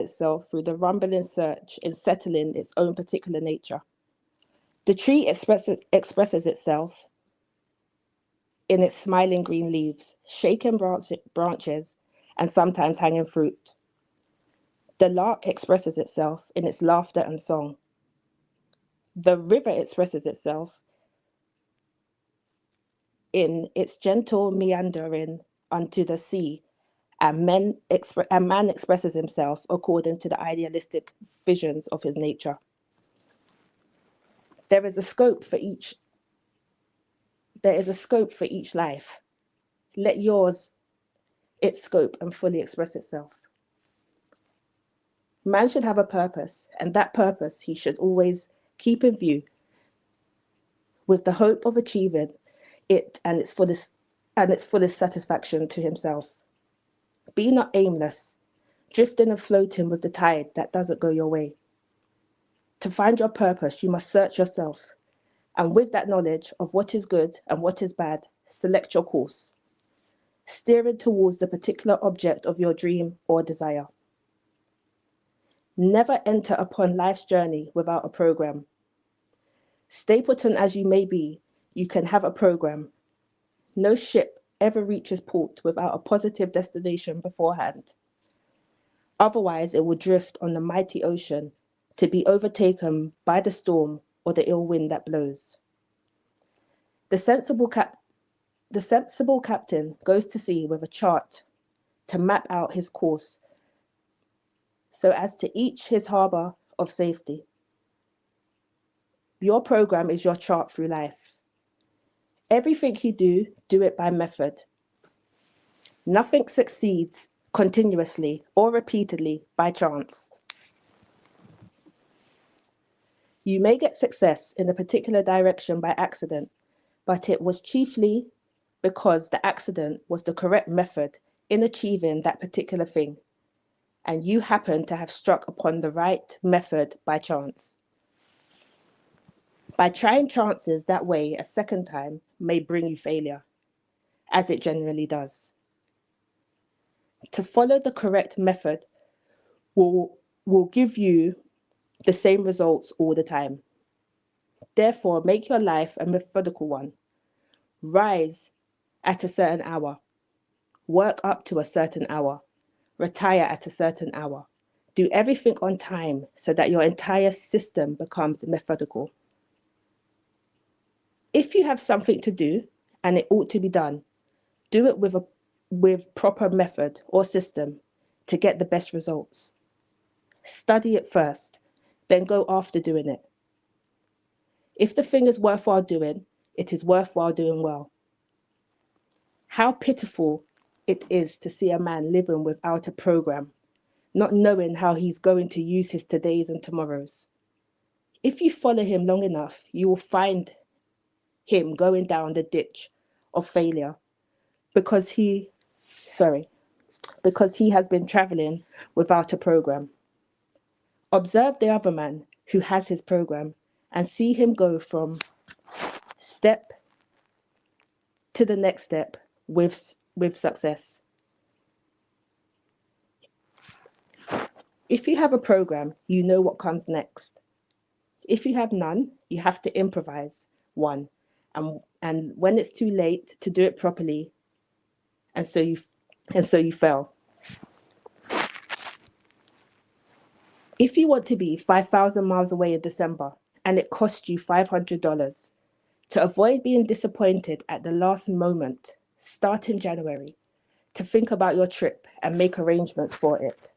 itself through the rumbling search in settling its own particular nature. The tree expresses itself in its smiling green leaves, shaken branches, and sometimes hanging fruit. The lark expresses itself in its laughter and song. The river expresses itself in its gentle meandering unto the sea, and man expresses himself according to the idealistic visions of his nature. There is a scope for each. There is a scope for each life. Let yours its scope and fully express itself. Man should have a purpose, and that purpose he should always keep in view, with the hope of achieving it and its fullest satisfaction to himself. Be not aimless, drifting and floating with the tide that doesn't go your way. To find your purpose, you must search yourself, and with that knowledge of what is good and what is bad, select your course, steering towards the particular object of your dream or desire. Never enter upon life's journey without a program. Stapleton as you may be, you can have a program. No ship ever reaches port without a positive destination beforehand. Otherwise, it will drift on the mighty ocean to be overtaken by the storm or the ill wind that blows. The sensible captain goes to sea with a chart to map out his course so as to reach his harbour of safety. Your program is your chart through life. Everything you do it by method. Nothing succeeds continuously or repeatedly by chance. You may get success in a particular direction by accident, but it was chiefly because the accident was the correct method in achieving that particular thing, and you happen to have struck upon the right method by chance. By trying chances that way a second time may bring you failure, as it generally does. To follow the correct method will give you the same results all the time. Therefore, make your life a methodical one. Rise at a certain hour. Work up to a certain hour. Retire at a certain hour. Do everything on time so that your entire system becomes methodical. If you have something to do and it ought to be done, do it with proper method or system to get the best results. Study it first, then go after doing it. If the thing is worthwhile doing, it is worthwhile doing well. How pitiful it is to see a man living without a program, not knowing how he's going to use his todays and tomorrows. If you follow him long enough, you will find him going down the ditch of failure because because he has been traveling without a program. Observe the other man who has his program and see him go from step to the next step with success. If you have a program, you know what comes next. If you have none, you have to improvise one. And when it's too late to do it properly, and so you fail. If you want to be 5,000 miles away in December and it costs you $500, to avoid being disappointed at the last moment, start in January to think about your trip and make arrangements for it,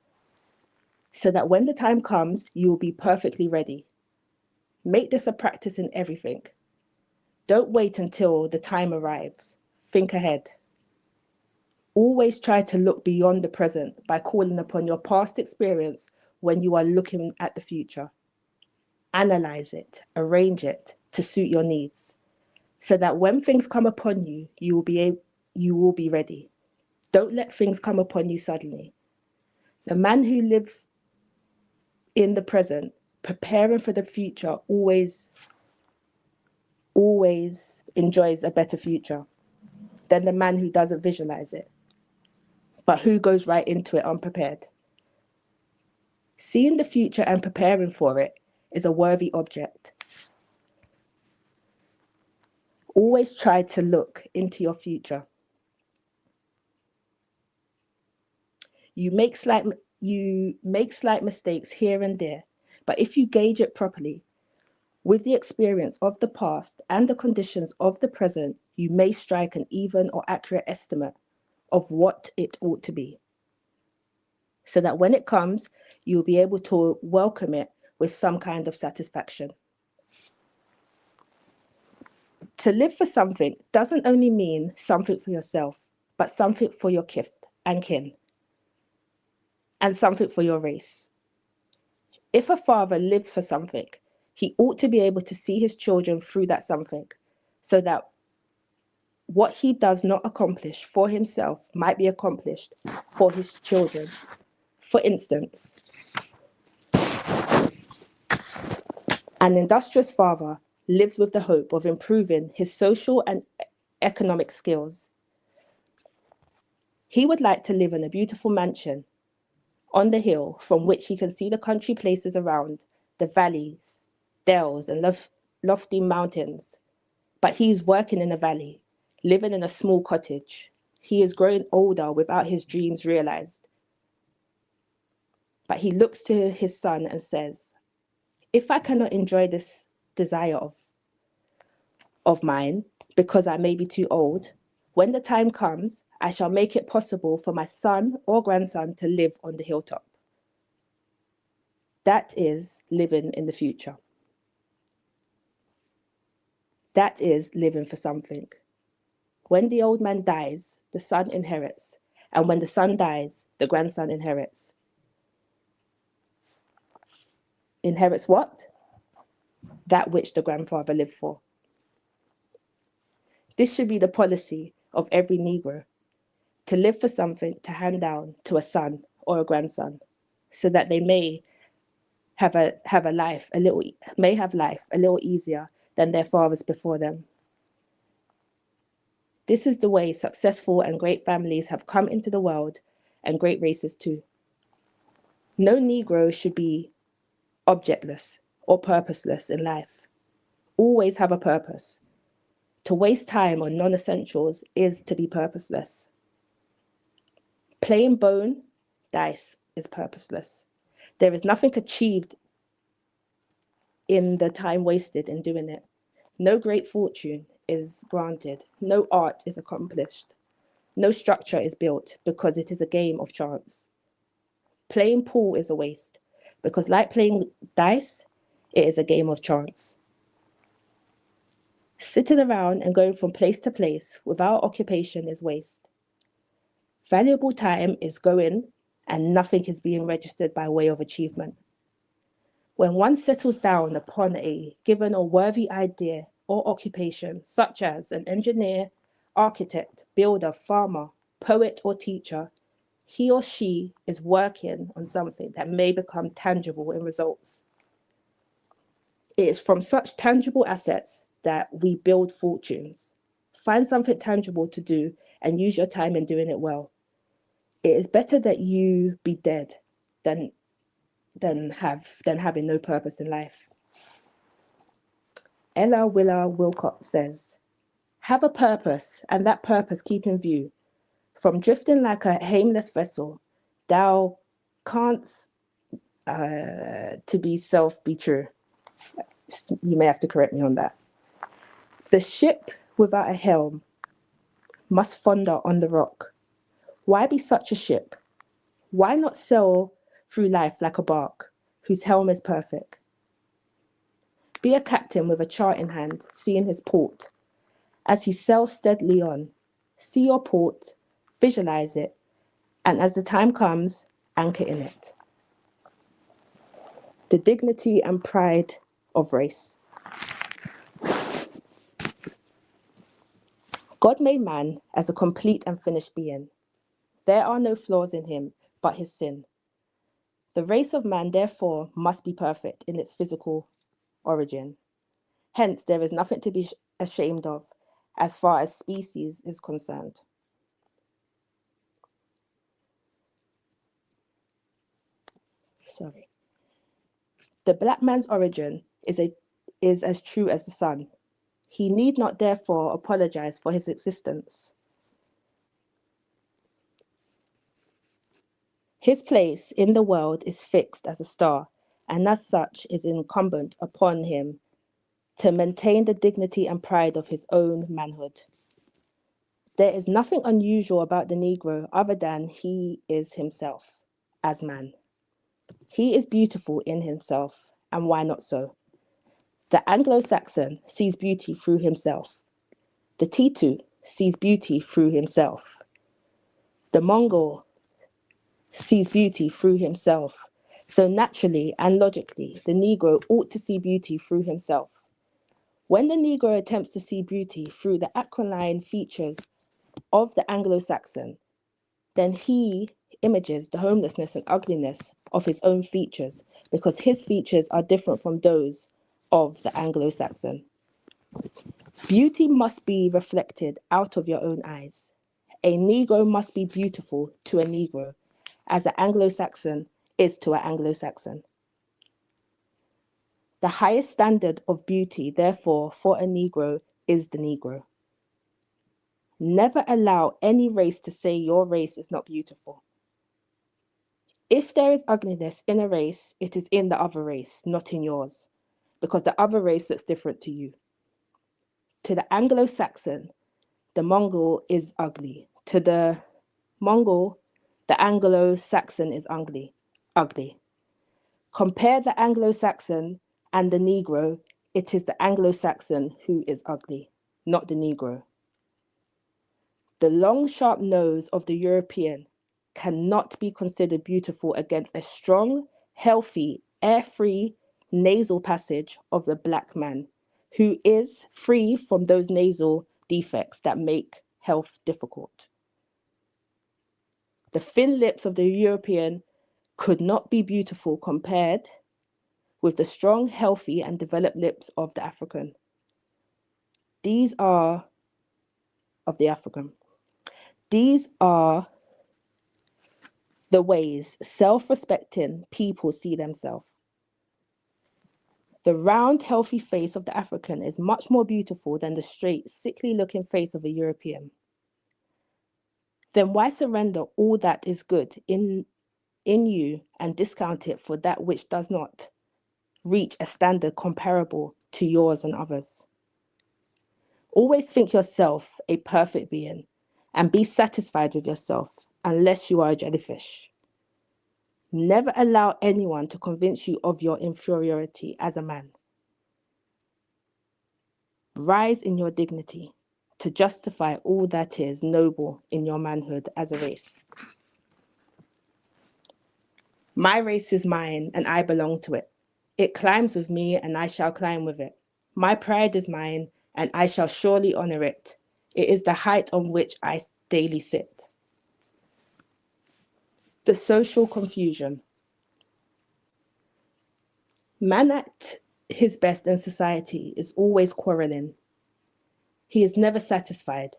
so that when the time comes, you will be perfectly ready. Make this a practice in everything. Don't wait until the time arrives. Think ahead. Always try to look beyond the present by calling upon your past experience when you are looking at the future. Analyze it, arrange it to suit your needs, so that when things come upon you, you will be ready. Don't let things come upon you suddenly. The man who lives in the present, preparing for the future, always enjoys a better future than the man who doesn't visualize it, but who goes right into it unprepared. Seeing the future and preparing for it is a worthy object. Always try to look into your future. You make slight mistakes here and there, but if you gauge it properly, with the experience of the past and the conditions of the present, you may strike an even or accurate estimate of what it ought to be, so that when it comes, you'll be able to welcome it with some kind of satisfaction. To live for something doesn't only mean something for yourself, but something for your kith and kin, and something for your race. If a father lives for something, he ought to be able to see his children through that something, so that what he does not accomplish for himself might be accomplished for his children. For instance, an industrious father lives with the hope of improving his social and economic skills. He would like to live in a beautiful mansion on the hill from which he can see the country places around, the valleys, dales, and lofty mountains. But he is working in a valley, living in a small cottage. He is growing older without his dreams realized. But he looks to his son and says, if I cannot enjoy this desire of mine because I may be too old, when the time comes, I shall make it possible for my son or grandson to live on the hilltop. That is living in the future. That is living for something. When the old man dies, the son inherits. And when the son dies, the grandson inherits. Inherits what? That which the grandfather lived for. This should be the policy of every Negro, to live for something to hand down to a son or a grandson, so that they may have life a little easier than their fathers before them. This is the way successful and great families have come into the world, and great races too. No Negro should be objectless or purposeless in life. Always have a purpose. To waste time on non-essentials is to be purposeless. Playing bone dice is purposeless. There is nothing achieved in the time wasted in doing it. No great fortune is granted. No art is accomplished. No structure is built, because it is a game of chance. Playing pool is a waste, because like playing dice, it is a game of chance. Sitting around and going from place to place without occupation is waste. Valuable time is going, and nothing is being registered by way of achievement. When one settles down upon a given or worthy idea or occupation, such as an engineer, architect, builder, farmer, poet, or teacher, he or she is working on something that may become tangible in results. It is from such tangible assets that we build fortunes. Find something tangible to do and use your time in doing it well. It is better that you be dead than having no purpose in life. Ella Willa Wilcott says, have a purpose, and that purpose keep in view. From drifting like a aimless vessel, thou canst to be self be true. You may have to correct me on that. The ship without a helm must founder on the rock. Why be such a ship? Why not sail through life like a bark whose helm is perfect? Be a captain with a chart in hand, seeing his port. As he sails steadily on, see your port, visualize it, and as the time comes, anchor in it. The dignity and pride of race. God made man as a complete and finished being. There are no flaws in him but his sin. The race of man, therefore, must be perfect in its physical origin. Hence, there is nothing to be ashamed of as far as species is concerned. Sorry. The black man's origin is as true as the sun. He need not therefore apologize for his existence. His place in the world is fixed as a star, and as such is incumbent upon him to maintain the dignity and pride of his own manhood. There is nothing unusual about the Negro other than he is himself as man. He is beautiful in himself, and why not so? The Anglo-Saxon sees beauty through himself. The Titu sees beauty through himself. The Mongol sees beauty through himself. So naturally and logically, the Negro ought to see beauty through himself. When the Negro attempts to see beauty through the aquiline features of the Anglo-Saxon, then he images the homelessness and ugliness of his own features because his features are different from those of the Anglo-Saxon. Beauty must be reflected out of your own eyes. A Negro must be beautiful to a Negro, as an Anglo-Saxon is to an Anglo-Saxon. The highest standard of beauty, therefore, for a Negro is the Negro. Never allow any race to say your race is not beautiful. If there is ugliness in a race, it is in the other race, not in yours, because the other race looks different to you. To the Anglo-Saxon, the Mongol is ugly. To the Mongol, the Anglo-Saxon is ugly. Compare the Anglo-Saxon and the Negro, it is the Anglo-Saxon who is ugly, not the Negro. The long, sharp nose of the European cannot be considered beautiful against a strong, healthy, air-free nasal passage of the black man, who is free from those nasal defects that make health difficult. The thin lips of the European could not be beautiful compared with the strong, healthy, and developed lips of the African. These are the ways self-respecting people see themselves. The round, healthy face of the African is much more beautiful than the straight, sickly-looking face of a European. Then why surrender all that is good in you and discount it for that which does not reach a standard comparable to yours and others? Always think yourself a perfect being and be satisfied with yourself unless you are a jellyfish. Never allow anyone to convince you of your inferiority as a man. Rise in your dignity to justify all that is noble in your manhood as a race. My race is mine and I belong to it. It climbs with me and I shall climb with it. My pride is mine and I shall surely honor it. It is the height on which I daily sit. The social confusion. Man at his best in society is always quarreling. He is never satisfied.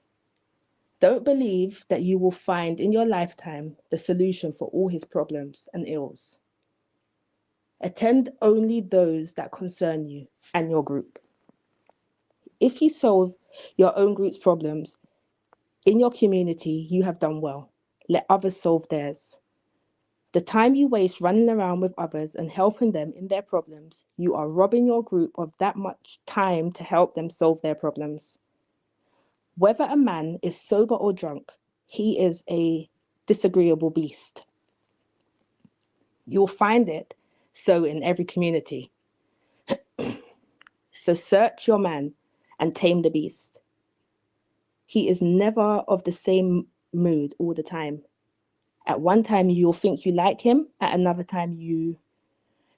Don't believe that you will find in your lifetime the solution for all his problems and ills. Attend only those that concern you and your group. If you solve your own group's problems in your community, you have done well. Let others solve theirs. The time you waste running around with others and helping them in their problems, you are robbing your group of that much time to help them solve their problems. Whether a man is sober or drunk, he is a disagreeable beast. You'll find it so in every community. So search your man and tame the beast. He is never of the same mood all the time. At one time you'll think you like him, at another time you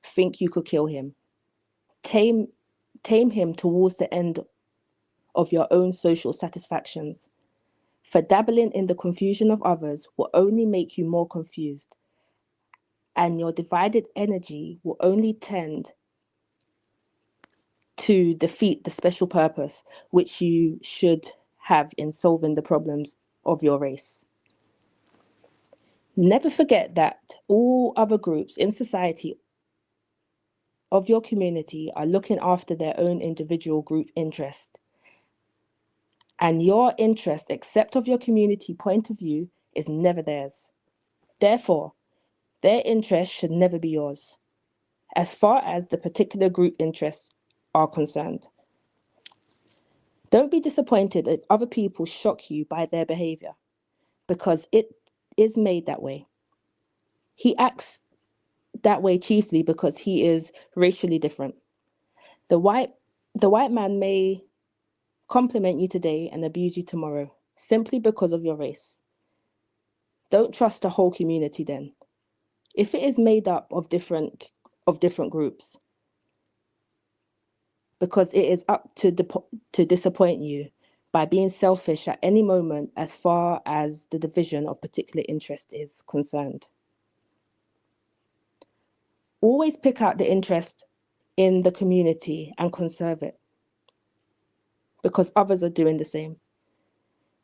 think you could kill him. Tame him towards the end of your own social satisfactions. For dabbling in the confusion of others will only make you more confused, and your divided energy will only tend to defeat the special purpose which you should have in solving the problems of your race. Never forget that all other groups in society of your community are looking after their own individual group interest, and your interest, except of your community point of view, is never theirs. Therefore, their interest should never be yours, as far as the particular group interests are concerned. Don't be disappointed if other people shock you by their behavior, because it is made that way. He acts that way chiefly because he is racially different. The white the white man may compliment you today and abuse you tomorrow simply because of your race. Don't trust the whole community then. If it is made up of different groups, because it is up to disappoint you by being selfish at any moment as far as the division of particular interest is concerned. Always pick out the interest in the community and conserve it, because others are doing the same.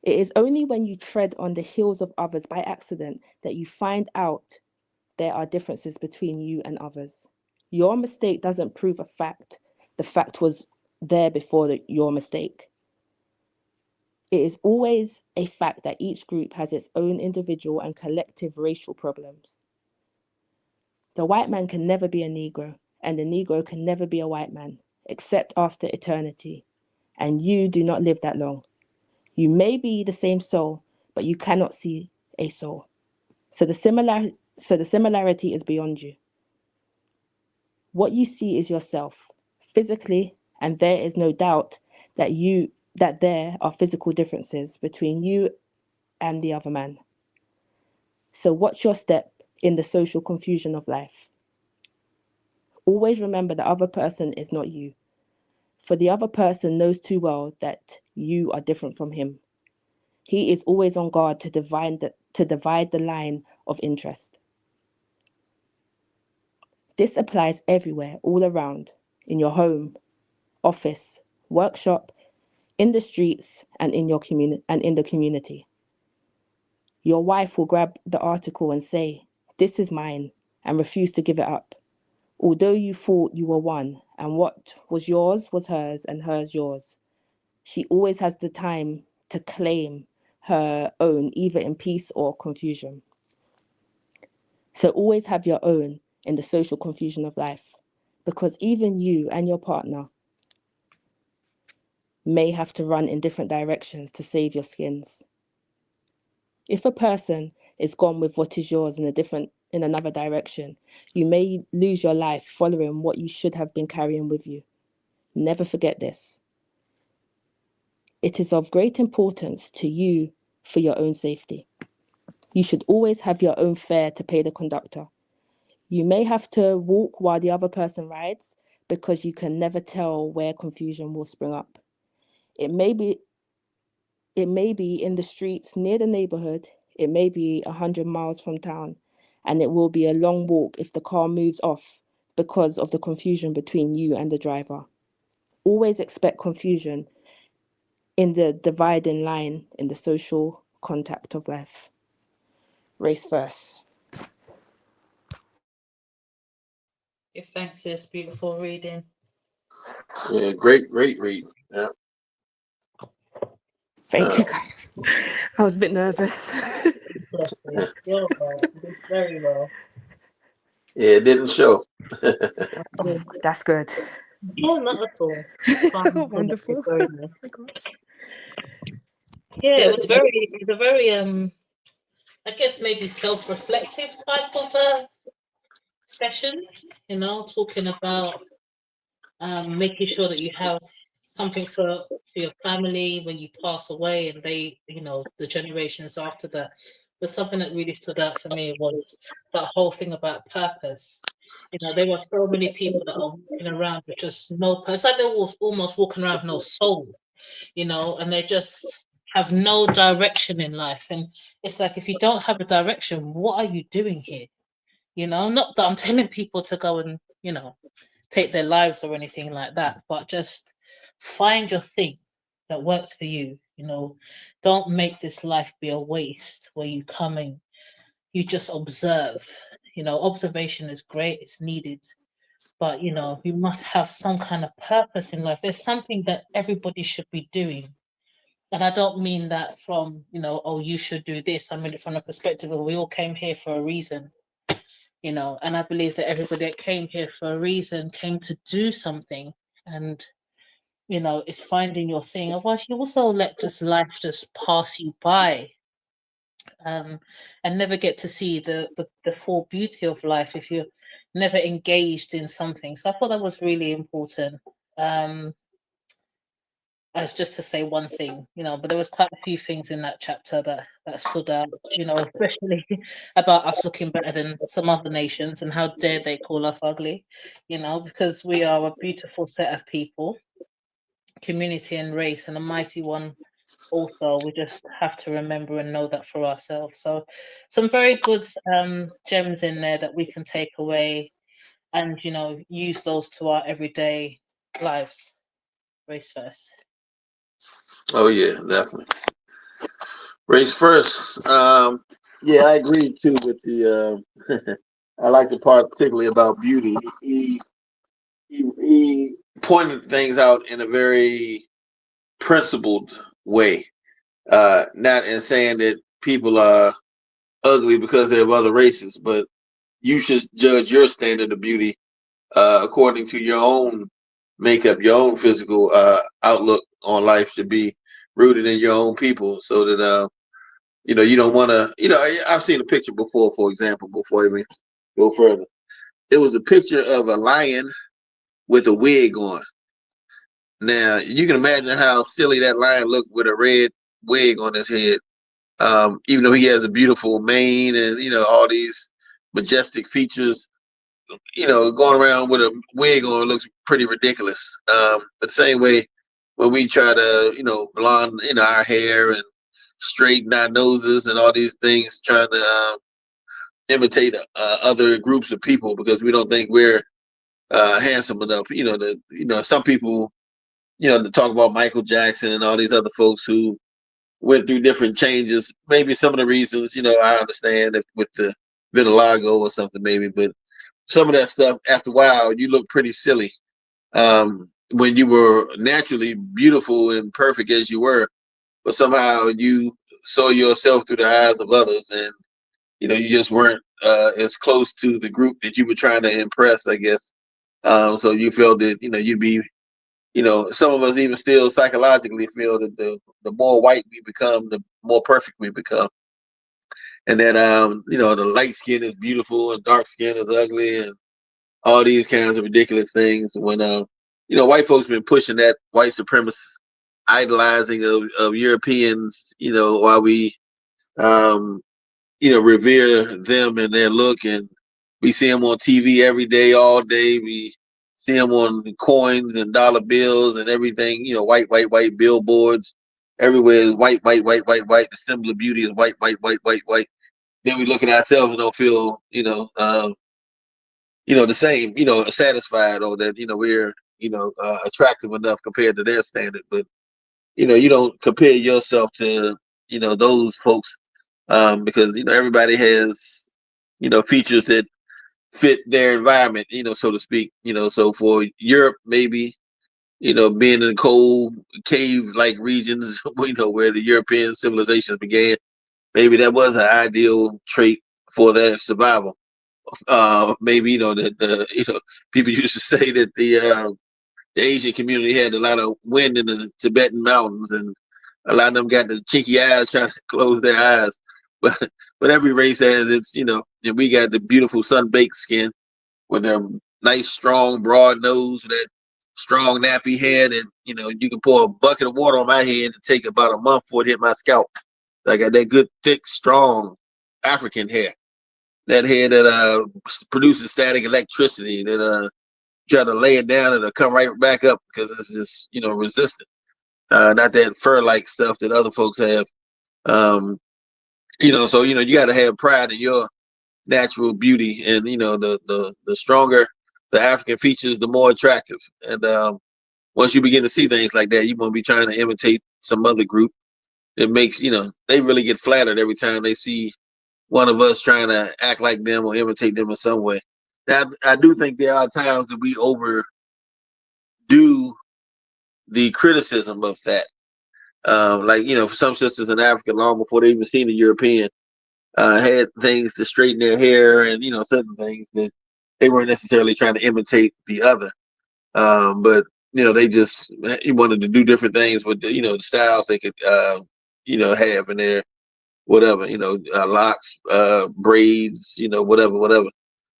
It is only when you tread on the heels of others by accident that you find out there are differences between you and others. Your mistake doesn't prove a fact. The fact was there before your mistake. It is always a fact that each group has its own individual and collective racial problems. The white man can never be a Negro, and the Negro can never be a white man, except after eternity. And you do not live that long. You may be the same soul, but you cannot see a soul. So the similarity is beyond you. What you see is yourself, physically, and there is no doubt that there are physical differences between you and the other man. So watch your step in the social confusion of life. Always remember the other person is not you, for the other person knows too well that you are different from him. He is always on guard to divide the line of interest. This applies everywhere, all around, in your home, office, workshop, in the streets, and in the community. Your wife will grab the article and say, "This is mine," and refuse to give it up. Although you thought you were one, and what was yours was hers, and hers yours. She always has the time to claim her own, either in peace or confusion. So always have your own in the social confusion of life, because even you and your partner may have to run in different directions to save your skins. If a person is gone with what is yours in another direction, you may lose your life following what you should have been carrying with you. Never forget this. It is of great importance to you for your own safety. You should always have your own fare to pay the conductor. You may have to walk while the other person rides, because you can never tell where confusion will spring up. It may be it may be in the streets near the neighborhood, it may be 100 miles from town, and it will be a long walk if the car moves off because of the confusion between you and the driver. Always expect confusion in the dividing line in the social contact of life. Race first. Give thanks, sis. Beautiful reading. Yeah, great read. Yeah. Thank you Uh, guys. I was a bit nervous. Bless you. You're well. You did very well. yeah, it didn't show. Oh, Yeah, that's good. yeah, not at all. Calm and it's Wonderful. very Oh nice. my gosh. Yeah, Yeah, it was a very I guess maybe self-reflective type of session, talking about making sure that you have something for your family when you pass away, and the generations after that. But something that really stood out for me was that whole thing about purpose. There were so many people that are walking around with just no purpose. It's like they're almost walking around with no soul, and they just have no direction in life. And it's like, if you don't have a direction, what are you doing here? Not that I'm telling people to go and, take their lives or anything like that, but just find your thing that works for you. Don't make this life be a waste where you come and you just observe. Observation is great, it's needed, But you must have some kind of purpose in life. There's something that everybody should be doing. And I don't mean that from, oh, you should do this. I mean it from the perspective of we all came here for a reason, and I believe that everybody that came here for a reason came to do something. And, it's finding your thing. Otherwise, you also let just life just pass you by, um, and never get to see the full beauty of life if you're never engaged in something. So I thought that was really important. Um, as just to say one thing, but there was quite a few things in that chapter that stood out, especially about us looking better than some other nations and how dare they call us ugly, because we are a beautiful set of people, community and race, and a mighty one also. We just have to remember and know that for ourselves. So some very good gems in there that we can take away and use those to our everyday lives. Race first. Oh yeah, definitely. Race first. Yeah, I agree too with the. I like the part particularly about beauty. He pointed things out in a very principled way. Not in saying that people are ugly because they're of other races, but you should judge your standard of beauty according to your own makeup, your own physical outlook on life should be rooted in your own people, so that you don't want to. I've seen a picture before, for example, before I even go further. It was a picture of a lion with a wig on. Now you can imagine how silly that lion looked with a red wig on his head. Even though he has a beautiful mane and all these majestic features, going around with a wig on looks pretty ridiculous. But the same way when we try to, blonde, our hair and straighten our noses and all these things, trying to imitate other groups of people because we don't think we're handsome enough. Some people, to talk about Michael Jackson and all these other folks who went through different changes. Maybe some of the reasons, I understand if with the vitiligo or something, maybe, but some of that stuff, after a while, you look pretty silly. When you were naturally beautiful and perfect as you were, but somehow you saw yourself through the eyes of others, and you just weren't as close to the group that you were trying to impress, I guess. So you felt that you'd be, some of us even still psychologically feel that the more white we become, the more perfect we become, and that the light skin is beautiful and dark skin is ugly, and all these kinds of ridiculous things. When white folks been pushing that white supremacist idolizing of Europeans, while we um, revere them and their look, and we see them on TV every day, all day. We see them on coins and dollar bills and everything. White, white, white billboards everywhere is white, white, white, white, white. The symbol of beauty is white, white, white, white, white. Then we look at ourselves and don't feel, the same, satisfied, or that, we're, attractive enough compared to their standard. But, you don't compare yourself to, those folks, because, everybody has, features that fit their environment, so to speak, so for Europe, maybe, being in the cold cave-like regions, where the European civilizations began, maybe that was an ideal trait for their survival. Maybe the people used to say that the Asian community had a lot of wind in the Tibetan mountains, and a lot of them got the chinky eyes trying to close their eyes. But every race has its, and we got the beautiful sun-baked skin with their nice, strong, broad nose, that strong nappy head, and you can pour a bucket of water on my head and take about a month before it hit my scalp. I got that good, thick, strong African hair. That hair that produces static electricity, that try to lay it down and it'll come right back up because it's just resistant. Not that fur-like stuff that other folks have. So you got to have pride in your natural beauty, and the stronger the African features, the more attractive. And once you begin to see things like that, you won't be trying to imitate some other group. It makes they really get flattered every time they see one of us trying to act like them or imitate them in some way. I do think there are times that we overdo the criticism of that. Like, for some sisters in Africa, long before they even seen a European, had things to straighten their hair and, certain things that they weren't necessarily trying to imitate the other. But, they just wanted to do different things with the styles they could, have in their whatever, locks, braids, whatever, whatever.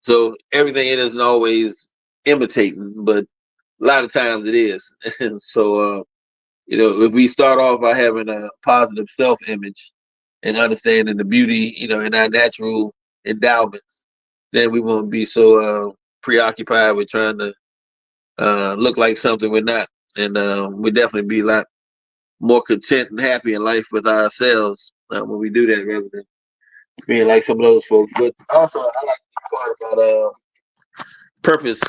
So everything it isn't always imitating, but a lot of times it is. And so, if we start off by having a positive self-image and understanding the beauty, in our natural endowments, then we won't be so preoccupied with trying to look like something we're not, and we'll definitely be a lot more content and happy in life with ourselves when we do that, rather than being like some of those folks. But also, I like the part about purpose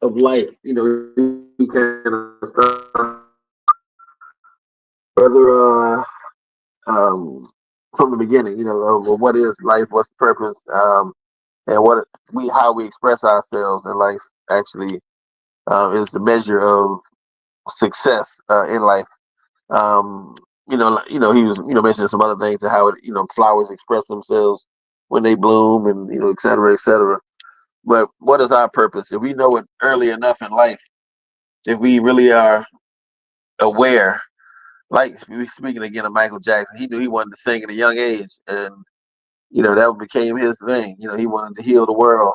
of life. You kind of start whether from the beginning, what is life, what's the purpose, and what we how we express ourselves in life actually is the measure of success in life. Um, he was mentioning some other things and how flowers express themselves when they bloom, and et cetera, et cetera. But what is our purpose? If we know it early enough in life, if we really are aware, like speaking again of Michael Jackson, he knew he wanted to sing at a young age, and that became his thing. He wanted to heal the world,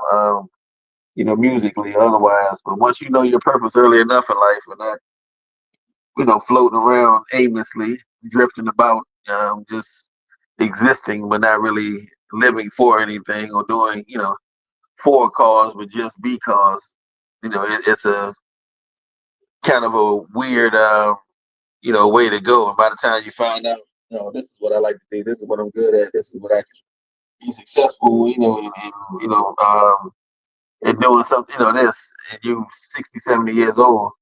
musically or otherwise. But once you know your purpose early enough in life, and not, floating around aimlessly, drifting about, just existing, but not really living for anything or doing, for a cause, but just because, it's a kind of a weird, way to go. And by the time you find out, this is what I like to do, this is what I'm good at, this is what I can be successful, and and doing something, this, and you 60, 70 years old,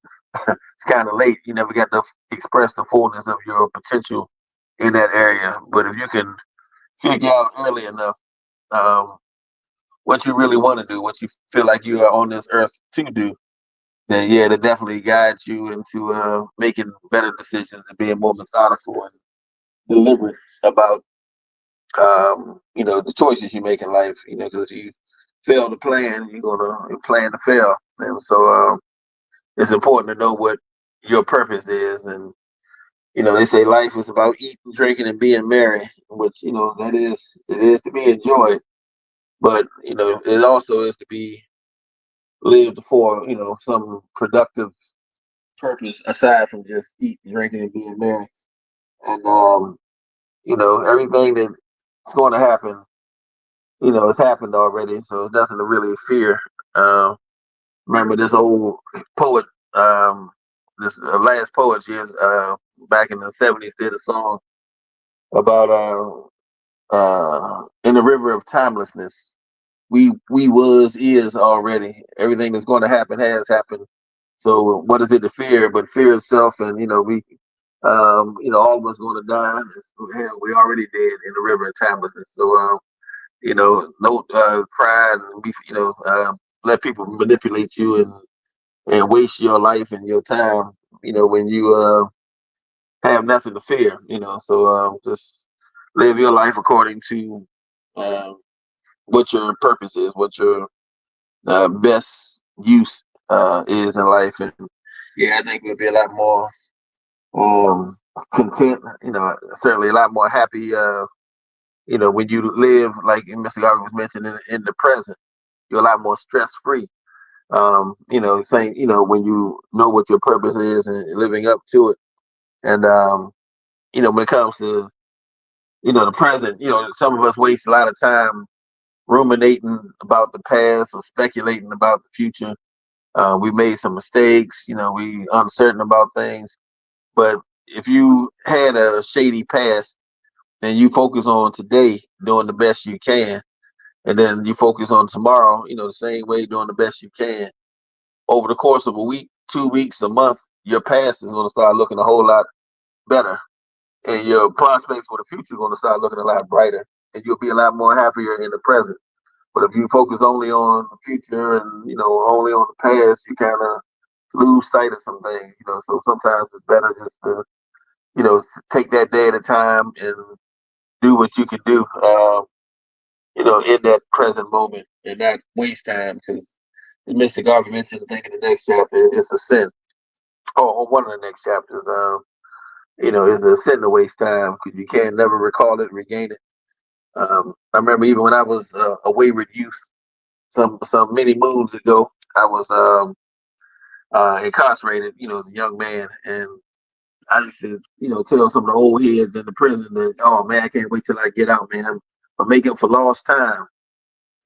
it's kind of late. You never got to express the fullness of your potential in that area. But if you can figure out early enough what you really want to do, what you feel like you are on this earth to do, then yeah, that definitely guides you into making better decisions and being more methodical and deliberate about the choices you make in life. Because if you fail to plan, you're gonna plan to fail, and so it's important to know what your purpose is. And they say life is about eating, drinking, and being merry, which that it is to be enjoyed, but it also is to be lived for some productive purpose aside from just eating, drinking, and being merry. And everything that's going to happen, it's happened already, so it's nothing to really fear. Remember this old poet, this last poet years back in the '70s did a song about in the river of timelessness. We was is already. Everything that's going to happen has happened. So what is it to fear? But fear itself, and all of us going to die. Hell, we already dead in the river of timelessness. So don't cry and be, let people manipulate you and waste your life and your time. When you have nothing to fear. So just live your life according to um, what your purpose is, what your best use is in life. And yeah, I think we'll be a lot more content, certainly a lot more happy, when you live, like Mr. Garvey was mentioning, in the present, you're a lot more stress free. Saying, when you know what your purpose is and living up to it. And, when it comes to, the present, some of us waste a lot of time ruminating about the past or speculating about the future. We made some mistakes, we uncertain about things. But if you had a shady past and you focus on today doing the best you can, and then you focus on tomorrow, the same way doing the best you can, over the course of a week, 2 weeks, a month, your past is going to start looking a whole lot better. And your prospects for the future are going to start looking a lot brighter. And you'll be a lot more happier in the present. But if you focus only on the future and only on the past, you kind of lose sight of some things. So sometimes it's better just to take that day at a time and do what you can do. In that present moment and not waste time because Mr. Garvey mentioned, I think in the next chapter, it's a sin. Or one of the next chapters, is a sin to waste time because you can't never recall it, regain it. I remember even when I was a wayward youth, some many moons ago, I was incarcerated, as a young man, and I used to, tell some of the old heads in the prison that, oh man, I can't wait till I get out, man. But make up for lost time.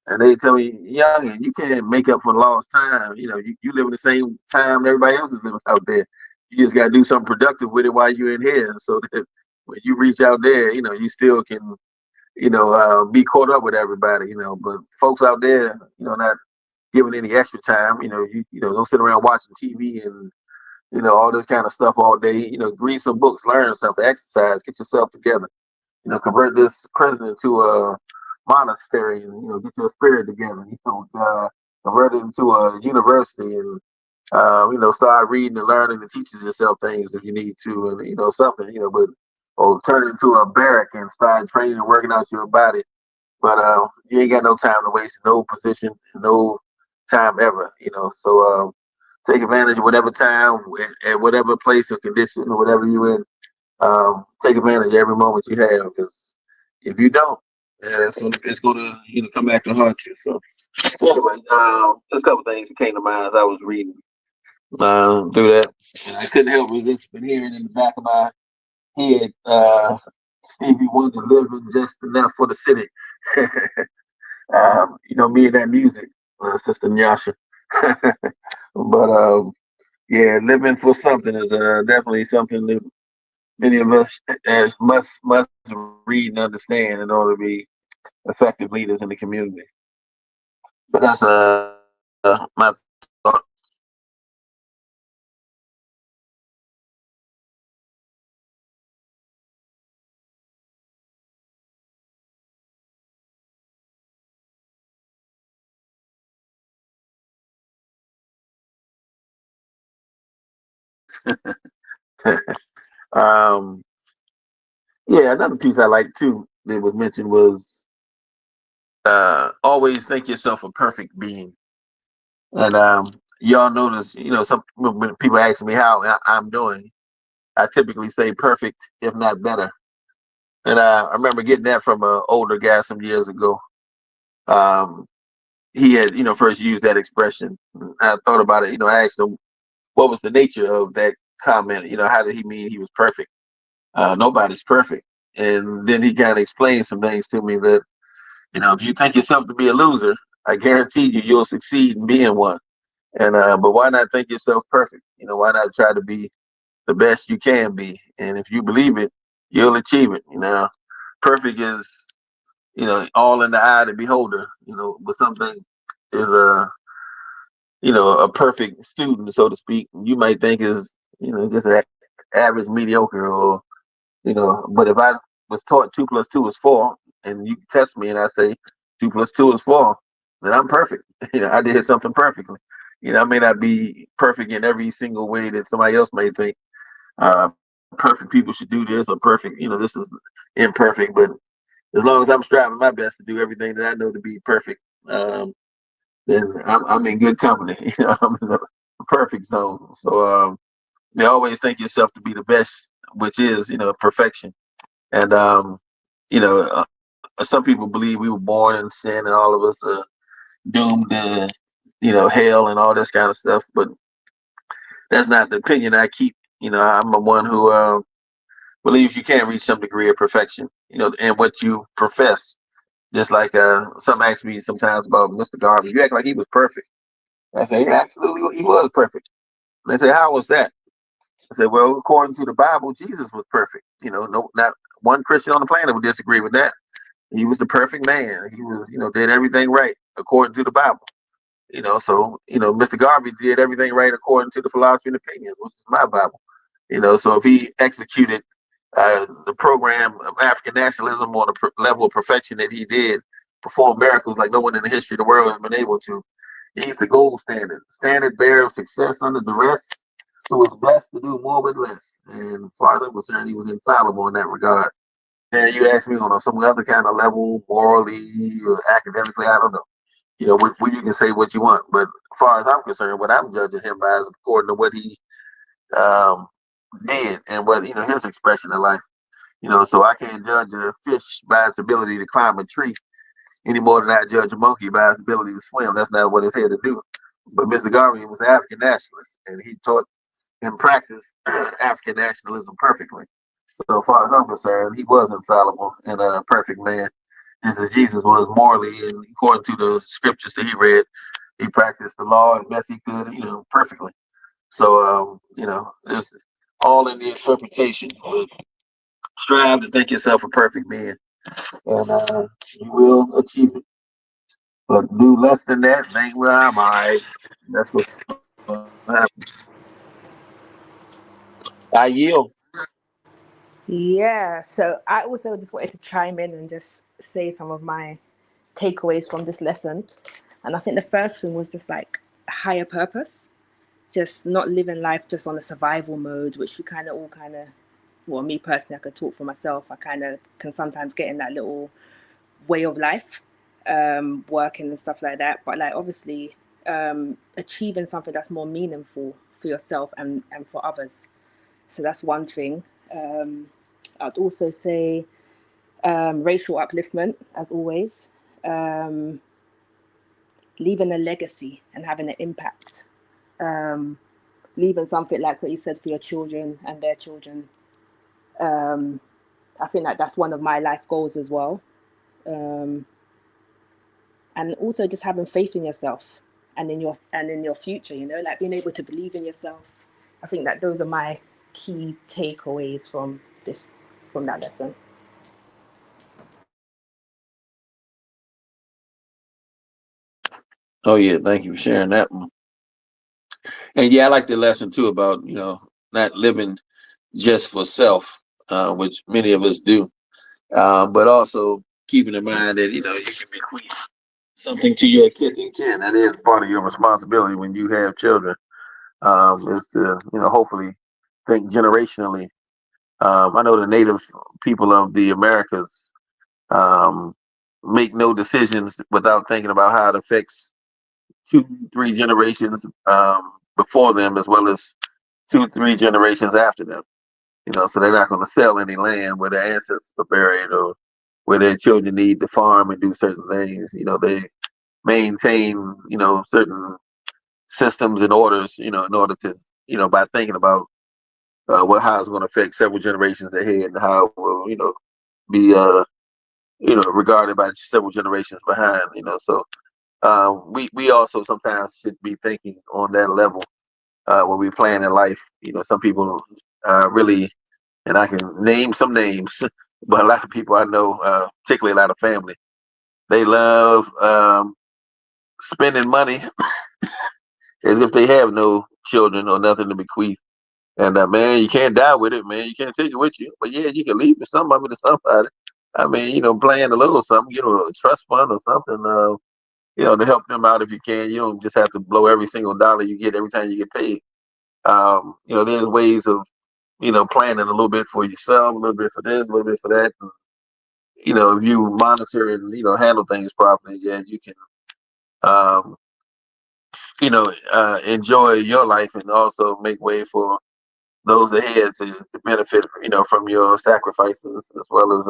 And they tell me, young, you can't make up for lost time. You live in the same time everybody else is living out there. You just got to do something productive with it while you're in here, so that when you reach out there, you still can, be caught up with everybody. But folks out there, not giving any extra time. Don't sit around watching TV and all this kind of stuff all day. Read some books, learn something, exercise, get yourself together. Convert this prison into a monastery and get your spirit together. Convert it into a university and start reading and learning and teaching yourself things if you need to, and something, but or turn it into a barrack and start training and working out your body. But you ain't got no time to waste, no position, no time ever. So take advantage of whatever time at whatever place or condition or whatever you're in. Take advantage of every moment you have, because if you don't, it's gonna come back to haunt you. So anyway, there's a couple things that came to mind as I was reading through that, and I couldn't help resist but hearing in the back of my head, Stevie Wonder living just enough for the city. Me and that music, Sister Nyasha. But yeah, living for something is definitely something that many of us as must read and understand in order to be effective leaders in the community. But that's my thought. um, yeah, another piece I like too that was mentioned was always think yourself a perfect being. And y'all notice, some when people ask me how I'm doing, I typically say perfect, if not better. And I remember getting that from an older guy some years ago. Um, he had, first used that expression. I thought about it. I asked him what was the nature of that comment. How did he mean he was perfect? Nobody's perfect. And then he kind of explained some things to me that, if you think yourself to be a loser, I guarantee you'll succeed in being one. And but why not think yourself perfect? Why not try to be the best you can be? And if you believe it, you'll achieve it. Perfect is all in the eye of the beholder. But something is a perfect student, so to speak. You might think is just an average, mediocre, or But if I was taught 2 plus 2 is 4, and you test me and I say 2 plus 2 is 4, then I'm perfect. I did something perfectly. I may not be perfect in every single way that somebody else may think. Uh, Perfect people should do this, or perfect. This is imperfect. But as long as I'm striving my best to do everything that I know to be perfect, then I'm in good company. I'm in the perfect zone. So you always think yourself to be the best, which is perfection. And some people believe we were born in sin, and all of us are doomed to hell and all this kind of stuff. But that's not the opinion I keep. I'm the one who believes you can reach some degree of perfection. In what you profess. Just like some ask me sometimes about Mr. Garvey. You act like he was perfect. I say, yeah, absolutely, he was perfect. They say, how was that? I said, well, according to the Bible, Jesus was perfect. No, not one Christian on the planet would disagree with that. He was the perfect man. He was, did everything right according to the Bible. So Mr. Garvey did everything right according to the philosophy and opinions, which is my Bible. So if he executed the program of African nationalism on a level of perfection that he did, perform miracles like no one in the history of the world has been able to. He's the gold standard, standard bearer of success under duress, who was blessed to do more with less. And as far as I'm concerned, he was infallible in that regard. And you ask me on some other kind of level, morally or academically, I don't know. Where you can say what you want, but as far as I'm concerned, what I'm judging him by is according to what he um, did and what his expression of life. So I can't judge a fish by its ability to climb a tree any more than I judge a monkey by its ability to swim. That's not what it's here to do. But Mr. Garvey was an African nationalist, and he taught and practiced African nationalism perfectly. So as far as I'm concerned, he was infallible and a perfect man, just as Jesus was morally and according to the scriptures that he read, he practiced the law as best he could, perfectly. So it's all in the interpretation. But strive to think yourself a perfect man, and you will achieve it. But do less than that, and ain't where I'm all right. That's what's gonna happen. I yield. Yeah, so I also just wanted to chime in and just say some of my takeaways from this lesson. And I think the first thing was just like higher purpose, just not living life just on a survival mode, which we kind of, well, me personally, I could talk for myself. I kind of can sometimes get in that little way of life, working and stuff like that. But like obviously, achieving something that's more meaningful for yourself and for others. So that's one thing. Um, I'd also say racial upliftment, as always, um, leaving a legacy and having an impact, um, leaving something like what you said for your children and their children. Um, I think that that's one of my life goals as well. Um, and also just having faith in yourself and in your future, like being able to believe in yourself. I think that those are my key takeaways from that lesson. Oh yeah, thank you for sharing that one. And yeah, I like the lesson too about not living just for self, which many of us do, but also keeping in mind that you can bequeath something to your kid and kin. That is part of your responsibility when you have children. Is to hopefully think generationally. I know the native people of the Americas um, make no decisions without thinking about how it affects two, three generations before them, as well as two, three generations after them. So they're not going to sell any land where their ancestors are buried or where their children need to farm and do certain things. They maintain, certain systems and orders, in order to, by thinking about how it's going to affect several generations ahead and how it will, be, regarded by several generations behind. So we also sometimes should be thinking on that level when we plan in life. Some people really, and I can name some names, but a lot of people I know, particularly a lot of family, they love spending money as if they have no children or nothing to bequeath. And man, you can't die with it, man. You can't take it with you. But yeah, you can leave some of it to somebody. I mean, plan a little something, a trust fund or something, to help them out if you can. You don't just have to blow every single dollar you get every time you get paid. There's ways of, planning a little bit for yourself, a little bit for this, a little bit for that. And, if you monitor and, handle things properly, yeah, you can, um, enjoy your life and also make way for those ahead to benefit, from your sacrifices as well as,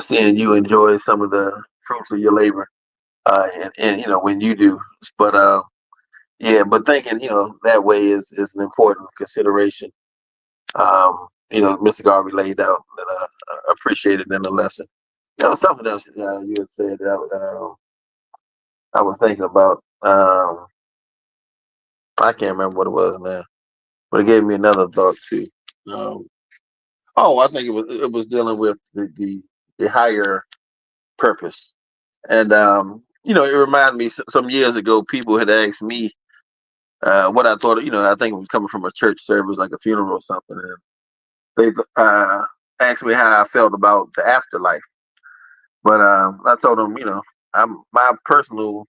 seeing you enjoy some of the fruits of your labor, and when you do. But yeah, but thinking, that way is an important consideration. Mr. Garvey laid out that I appreciated in the lesson. Something else you had said that I was thinking about. I can't remember what it was now, but it gave me another thought too. Um, oh, I think it was dealing with the higher purpose, and it reminded me some years ago people had asked me what I thought. I think it was coming from a church service, like a funeral or something, and they asked me how I felt about the afterlife. But I told him, I'm my personal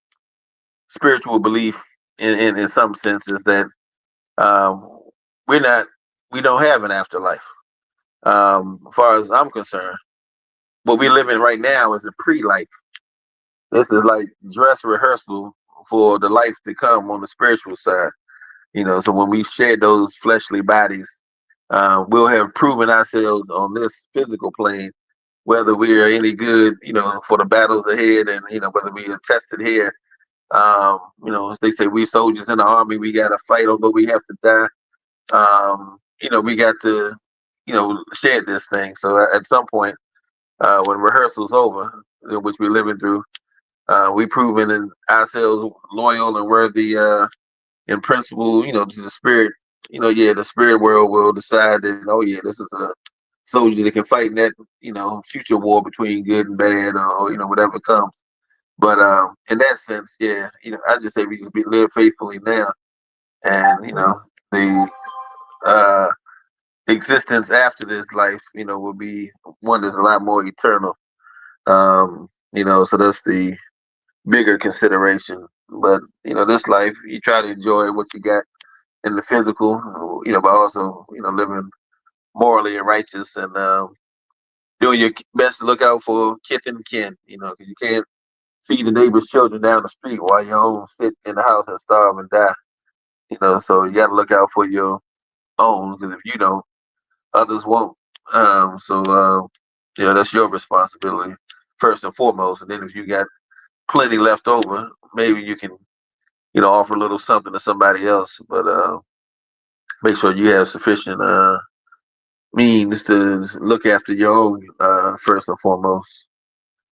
spiritual belief in some sense is that um, we're not we don't have an afterlife. As far as I'm concerned, what we're living right now is a pre-life. This is like dress rehearsal for the life to come on the spiritual side. So when we shed those fleshly bodies, we'll have proven ourselves on this physical plane, whether we are any good, for the battles ahead, and whether we are tested here. As they say, we soldiers in the army, we got to fight, although we have to die. We got to, shed this thing. So at some point, when rehearsal's over, which we're living through, we proven in ourselves loyal and worthy, in principle, to the spirit. Yeah, the spirit world will decide that, oh yeah, this is a soldier that can fight in that, future war between good and bad, or whatever comes. But in that sense, yeah, I just say we just be live faithfully now, and the uh, existence after this life, will be one that's a lot more eternal. So that's the bigger consideration. But this life, you try to enjoy what you got in the physical, but also living morally and righteous, and doing your best to look out for kith and kin. Because you can't feed the neighbor's children down the street while your own sit in the house and starve and die. So you got to look out for your own, because if you don't, others won't. That's your responsibility first and foremost. And then if you got plenty left over, maybe you can, offer a little something to somebody else. But make sure you have sufficient means to look after your own first and foremost.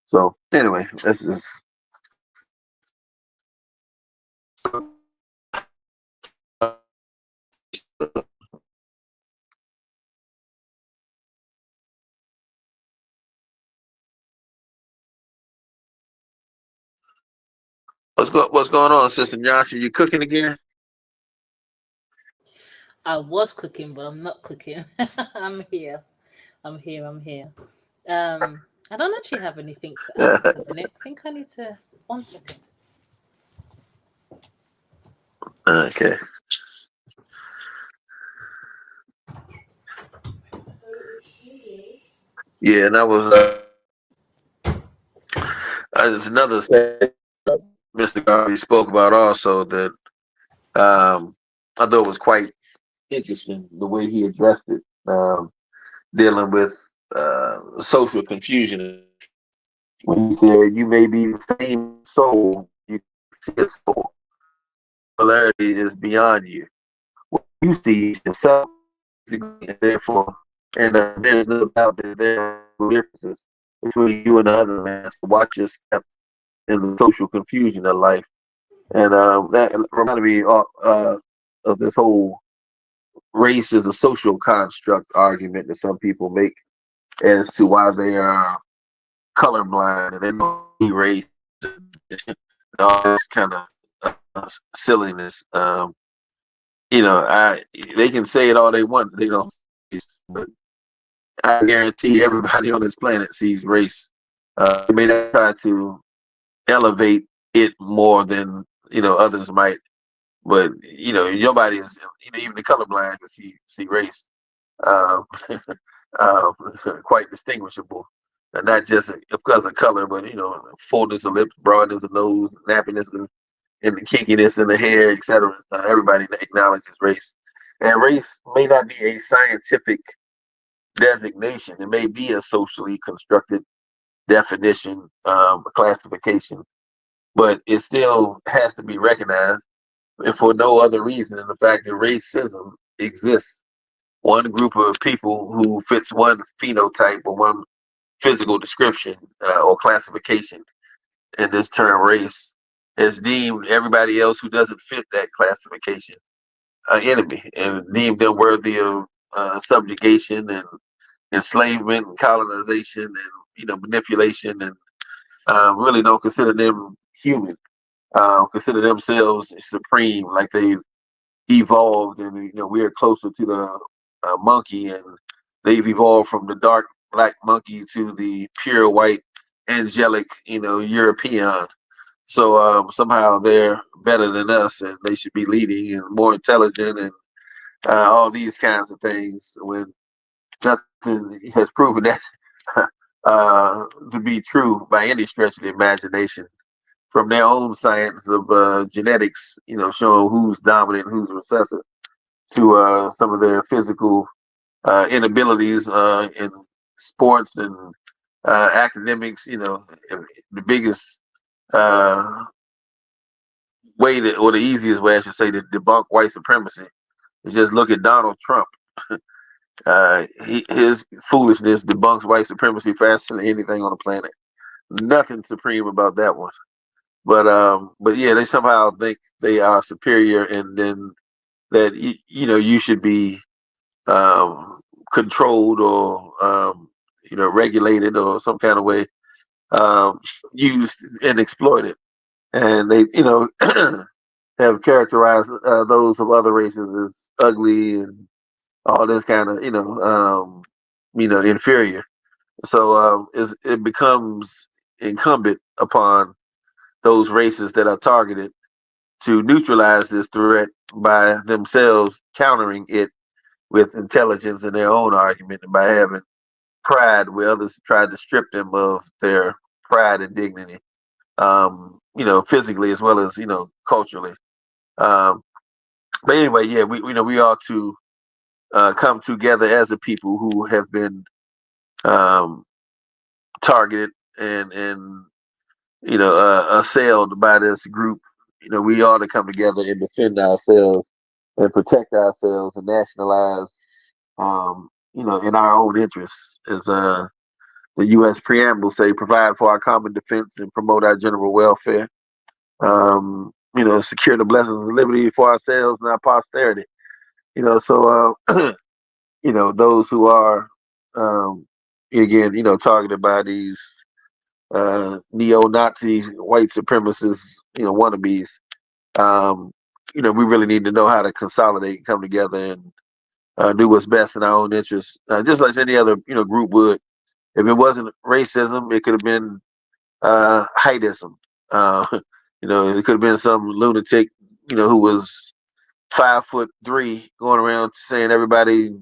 So anyway, that's just what's going on, Sister Josh? Are you cooking again? I was cooking, but I'm not cooking. I'm here. I'm here. I'm here. I don't actually have anything to add at the minute. I think I need to. One second. Okay. Yeah, and that was there's another thing Mr. Garvey spoke about also that I thought was quite interesting the way he addressed it, dealing with social confusion. When he said, "You may be the same soul, you see a soul. Polarity is beyond you. What you see is yourself, and therefore, and there's no doubt that there are differences between you and the other man. So watch your step in the social confusion of life." And that reminded me of this whole race is a social construct argument that some people make as to why they are colorblind and they don't see race and all this kind of silliness. I they can say it all they want, they don't, but I guarantee everybody on this planet sees race. They may not try to elevate it more than others might, but your body is, even the colorblind can see race, um, uh, quite distinguishable, and not just because of color, but fullness of lips, broadness of nose, nappiness, and the kinkiness in the hair, etc. Everybody acknowledges race, and race may not be a scientific designation; it may be a socially constructed definition, classification, but it still has to be recognized, and for no other reason than the fact that racism exists. One group of people who fits one phenotype or one physical description or classification in this term race has deemed everybody else who doesn't fit that classification an enemy and deemed them worthy of subjugation and enslavement and colonization and manipulation, and really don't consider them human. Consider themselves supreme, like they've evolved, and we're closer to the monkey, and they've evolved from the dark black monkey to the pure white angelic, European. So somehow they're better than us, and they should be leading and more intelligent, and all these kinds of things. When nothing has proven that to be true by any stretch of the imagination, from their own science of genetics, showing who's dominant, who's recessive, to some of their physical inabilities in sports and academics. The biggest uh, way to, or the easiest way, I should say, to debunk white supremacy is just look at Donald Trump. His foolishness debunks white supremacy faster than anything on the planet. Nothing supreme about that one. But yeah, they somehow think they are superior, and then that you should be um, controlled or regulated or some kind of way um, used and exploited. And they have characterized those of other races as ugly and all this kind of inferior. So it becomes incumbent upon those races that are targeted to neutralize this threat by themselves countering it with intelligence in their own argument, and by having pride where others tried to strip them of their pride and dignity, physically as well as culturally. Um, but anyway, yeah, we ought to come together as a people who have been um, targeted and assailed by this group. We ought to come together and defend ourselves and protect ourselves and nationalize, in our own interests. As the U.S. preamble say, provide for our common defense and promote our general welfare. Secure the blessings of liberty for ourselves and our posterity. So those who are again, targeted by these neo-Nazi white supremacists, wannabes. Um, we really need to know how to consolidate, come together, and do what's best in our own interests, just like any other group would. If it wasn't racism, it could have been heightism. Uh, it could have been some lunatic, who was 5'3" going around saying everybody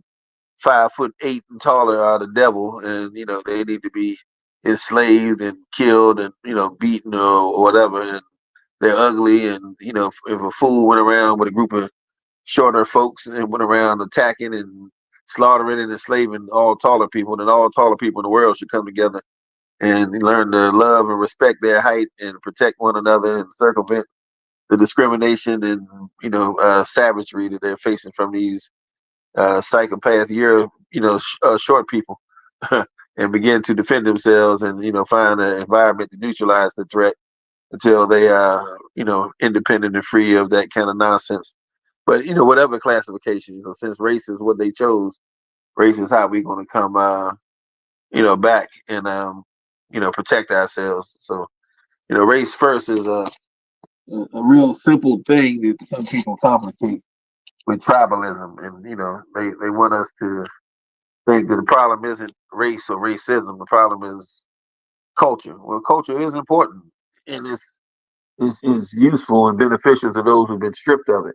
5'8" and taller are the devil, and they need to be enslaved and killed and beaten or whatever, and they're ugly. And if a fool went around with a group of shorter folks and went around attacking and slaughtering and enslaving all taller people, then all taller people in the world should come together and learn to love and respect their height and protect one another and circumvent the discrimination and savagery that they're facing from these psychopath short people, and begin to defend themselves and find an environment to neutralize the threat until they are independent and free of that kind of nonsense. But whatever classification, since race is what they chose, race is how we're going to come back and protect ourselves. So race first is a real simple thing that some people complicate with tribalism, and they want us to think that the problem isn't race or racism. The problem is culture. Well, culture is important, and it's useful and beneficial to those who've been stripped of it.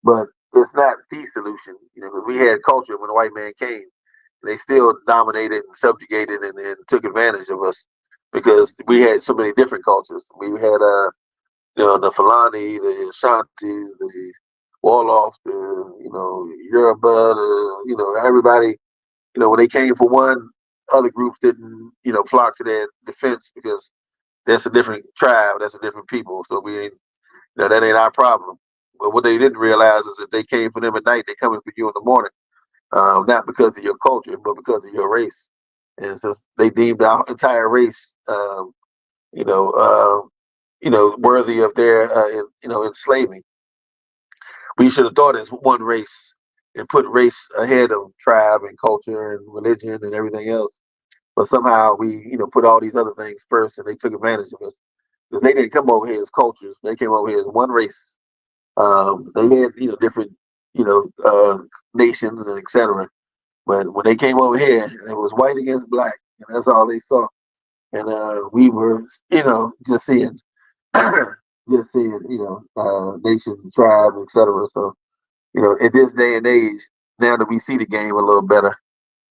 But it's not the solution. 'Cause we had culture when the white man came. They still dominated and subjugated and took advantage of us because we had so many different cultures. We had the Fulani, the Ashantis, the Wolof, the Yoruba, everybody. When they came for one, other groups didn't flock to their defense because that's a different tribe, that's a different people. So we ain't that ain't our problem. But what they didn't realize is that they came for them at night, they coming for you in the morning, not because of your culture, but because of your race. And since they deemed our entire race, you know, uh, worthy of their, enslaving, we should have thought as one race and put race ahead of tribe and culture and religion and everything else. But somehow we, put all these other things first, and they took advantage of us because they didn't come over here as cultures; they came over here as one race. They had, different, nations and etc. But when they came over here, it was white against black, and that's all they saw. and we were, just seeing, nation, tribe, etc. So, at this day and age, now that we see the game a little better,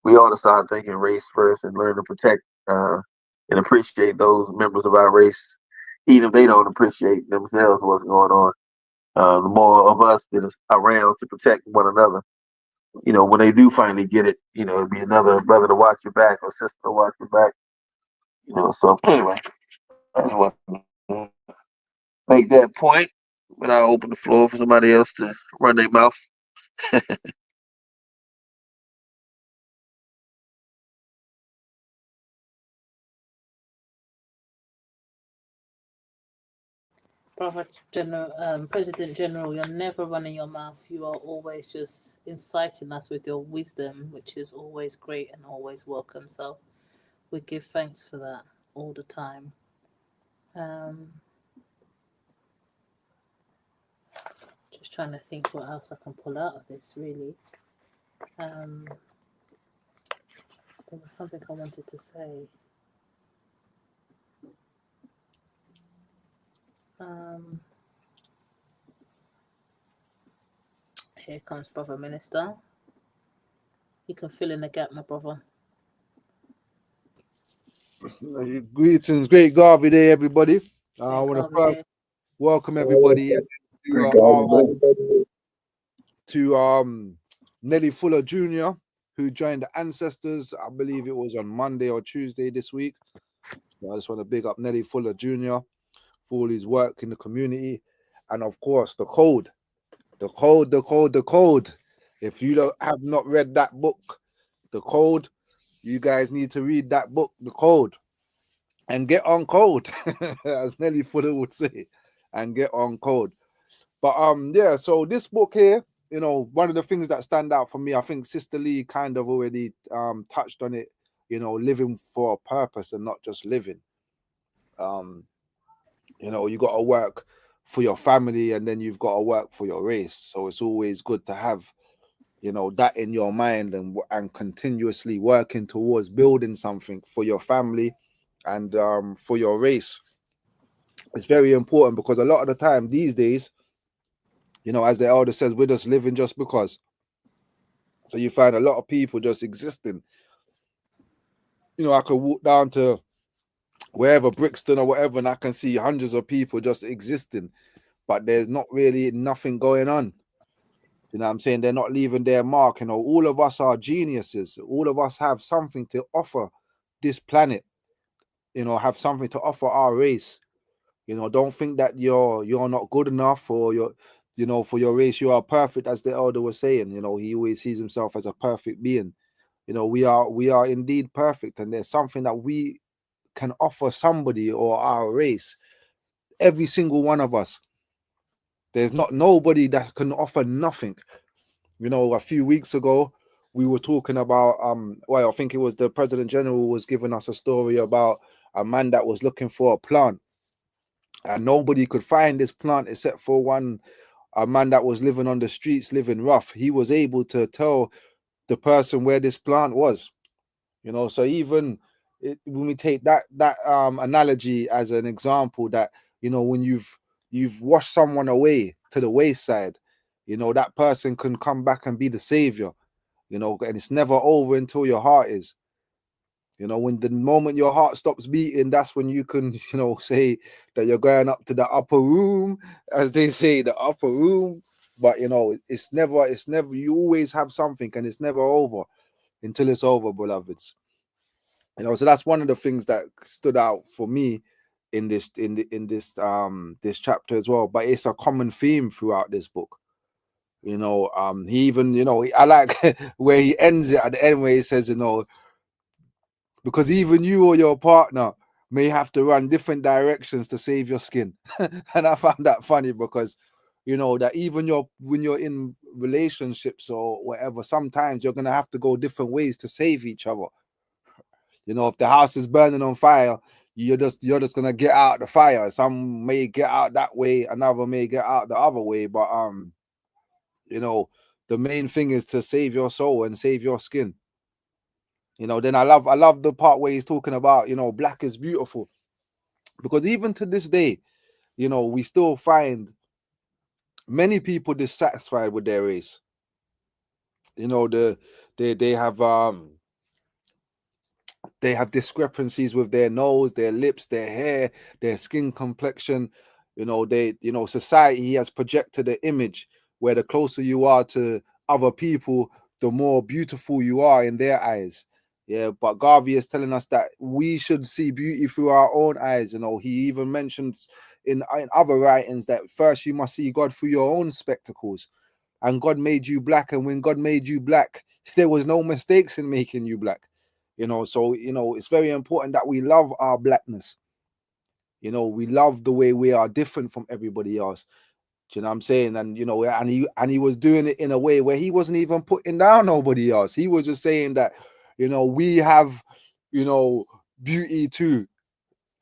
we ought to start thinking race first and learn to protect and appreciate those members of our race, even if they don't appreciate themselves what's going on. The more of us that is around to protect one another, when they do finally get it, it'd be another brother to watch your back or sister to watch your back. So anyway, I just want to make that point. But I'll open the floor for somebody else to run their mouth. Brother General, President General, you're never running your mouth. You are always just inciting us with your wisdom, which is always great and always welcome. So we give thanks for that all the time. Um, just trying to think what else I can pull out of this. Really, there was something I wanted to say. Um, here comes Brother Minister. You can fill in the gap, my brother. Greetings, great Garvey Day, everybody. I Great want to Garvey Day. first welcome everybody to Nelly Fuller Jr., who joined the Ancestors. I believe it was on Monday or Tuesday this week. So I just want to big up Nelly Fuller Jr. for all his work in the community, and of course the code, the code, the code, the code. If you have not read that book, the code, you guys need to read that book, the code. And get on code, as Nelly Fuller would say, and get on code. But yeah. So this book here, one of the things that stand out for me, I think Sister Lee kind of already touched on it. Living for a purpose and not just living. You got to work for your family, and then you've got to work for your race. So it's always good to have that in your mind, and continuously working towards building something for your family and for your race. It's very important, because a lot of the time these days, as the elder says, we're just living just because. So you find a lot of people just existing. I could walk down to wherever, Brixton or whatever, and I can see hundreds of people just existing, but there's not really nothing going on. You know what I'm saying? They're not leaving their mark. All of us are geniuses. All of us have something to offer this planet, have something to offer our race. Don't think that you're not good enough, or for your race you are perfect, as the elder was saying. He always sees himself as a perfect being. We are indeed perfect, and there's something that we can offer somebody or our race. Every single one of us. There's not nobody that can offer nothing. A few weeks ago we were talking about I think it was the President General was giving us a story about a man that was looking for a plant, and nobody could find this plant except for a man that was living on the streets, living rough. He was able to tell the person where this plant was. So even when we take that analogy as an example, that when you've washed someone away to the wayside, that person can come back and be the savior. And it's never over until your heart is. When the moment your heart stops beating, that's when you can, say that you're going up to the upper room, as they say, the upper room. But it's never, you always have something, and it's never over until it's over, beloveds. So that's one of the things that stood out for me in this this chapter as well. But it's a common theme throughout this book. He even, I like where he ends it at the end, where he says, because even you or your partner may have to run different directions to save your skin. And I found that funny, because that even when you're in relationships or whatever, sometimes you're gonna have to go different ways to save each other. If the house is burning on fire, you're just gonna get out the fire. Some may get out that way, another may get out the other way, but the main thing is to save your soul and save your skin. You know, then I love the part where he's talking about, you know, black is beautiful, because even to this day, you know, we still find many people dissatisfied with their race. You know, they have discrepancies with their nose, their lips, their hair, their skin complexion. You know, society has projected an image where the closer you are to other people, the more beautiful you are in their eyes. Yeah, but Garvey is telling us that we should see beauty through our own eyes. You know, he even mentions in other writings that first you must see God through your own spectacles. And God made you black, and when God made you black, there was no mistakes in making you black. You know, so, you know, it's very important that we love our blackness. You know, we love the way we are different from everybody else. Do you know what I'm saying? And, you know, and he was doing it in a way where he wasn't even putting down nobody else. He was just saying that, you know, we have, you know, beauty too,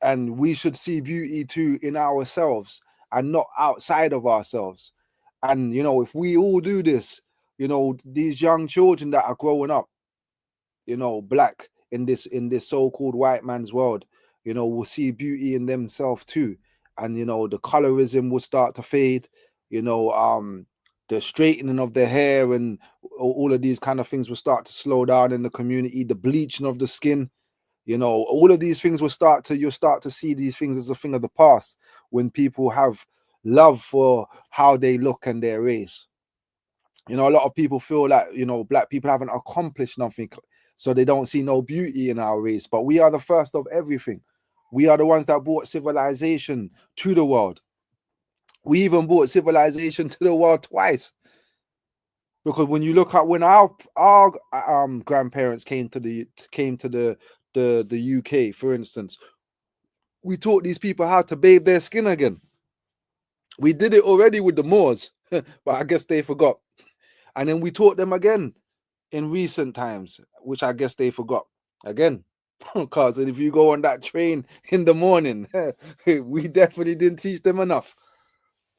and we should see beauty too in ourselves and not outside of ourselves. And, you know, if we all do this, you know, these young children that are growing up, you know, black in this so-called white man's world, you know, will see beauty in themselves too. And, you know, the colorism will start to fade, you know, the straightening of their hair and all of these kind of things will start to slow down in the community, the bleaching of the skin. You know, all of these things you'll start to see these things as a thing of the past when people have love for how they look and their race. You know, a lot of people feel like, you know, black people haven't accomplished nothing, so they don't see no beauty in our race. But we are the first of everything. We are the ones that brought civilization to the world. We even brought civilization to the world twice. Because when you look at when our grandparents came to the UK, for instance, we taught these people how to bathe their skin again. We did it already with the Moors, but I guess they forgot. And then we taught them again in recent times, which I guess they forgot again. Because if you go on that train in the morning, we definitely didn't teach them enough.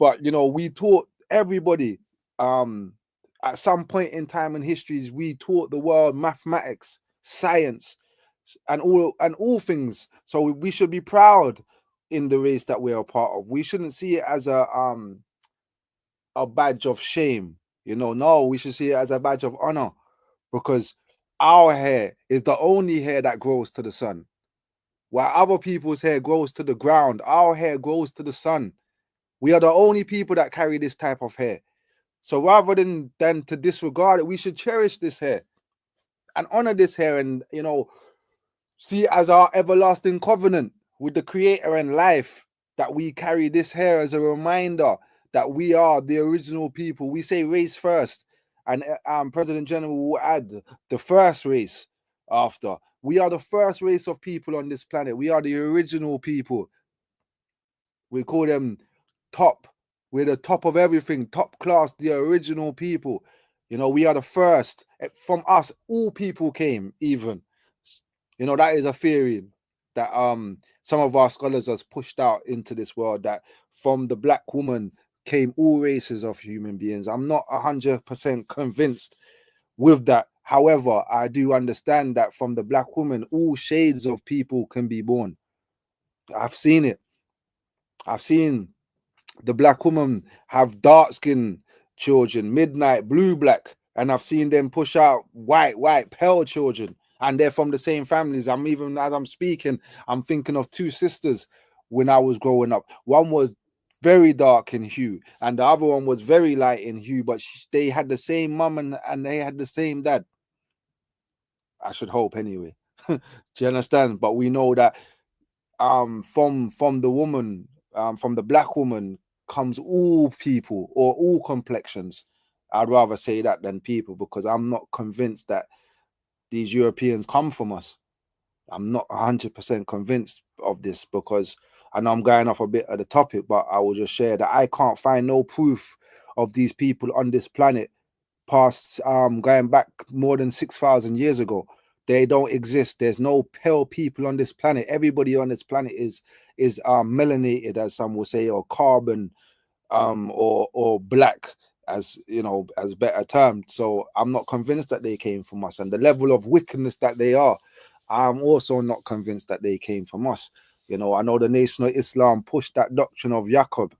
But, you know, we taught everybody at some point in time in histories, we taught the world mathematics, science, and all things. So we should be proud in the race that we're a part of. We shouldn't see it as a badge of shame. You know, no, we should see it as a badge of honor, because our hair is the only hair that grows to the sun. While other people's hair grows to the ground, our hair grows to the sun. We are the only people that carry this type of hair. So rather than to disregard it, we should cherish this hair and honor this hair, and, you know, see it as our everlasting covenant with the Creator and life, that we carry this hair as a reminder that we are the original people. We say race first, and President General will add the first race after. We are the first race of people on this planet. We are the original people. We call them top. We're the top of everything, top class, the original people. You know, we are the first. From us, all people came, even. You know, that is a theory that some of our scholars has pushed out into this world, that from the black woman came all races of human beings. I'm not 100% convinced with that. However, I do understand that from the black woman, all shades of people can be born. I've seen it. I've seen the black woman have dark skin children, midnight, blue, black, and I've seen them push out white, pale children, and they're from the same families. I'm even, as I'm speaking, I'm thinking of two sisters when I was growing up. One was very dark in hue, and the other one was very light in hue, but they had the same mum and they had the same dad. I should hope, anyway. Do you understand? But we know that from the woman, from the black woman comes all people or all complexions. I'd rather say that than people, because I'm not convinced that these Europeans come from us. I'm not 100% convinced of this, because I know I'm going off a bit of the topic, but I will just share that I can't find no proof of these people on this planet past going back more than 6,000 years ago. They don't exist. There's no pale people on this planet. Everybody on this planet is melanated, as some will say, or carbon, or black. as you know, as better termed. So I'm not convinced that they came from us, and the level of wickedness that they are, I'm also not convinced that they came from us. You know, I know the Nation of Islam pushed that doctrine of Yaqub,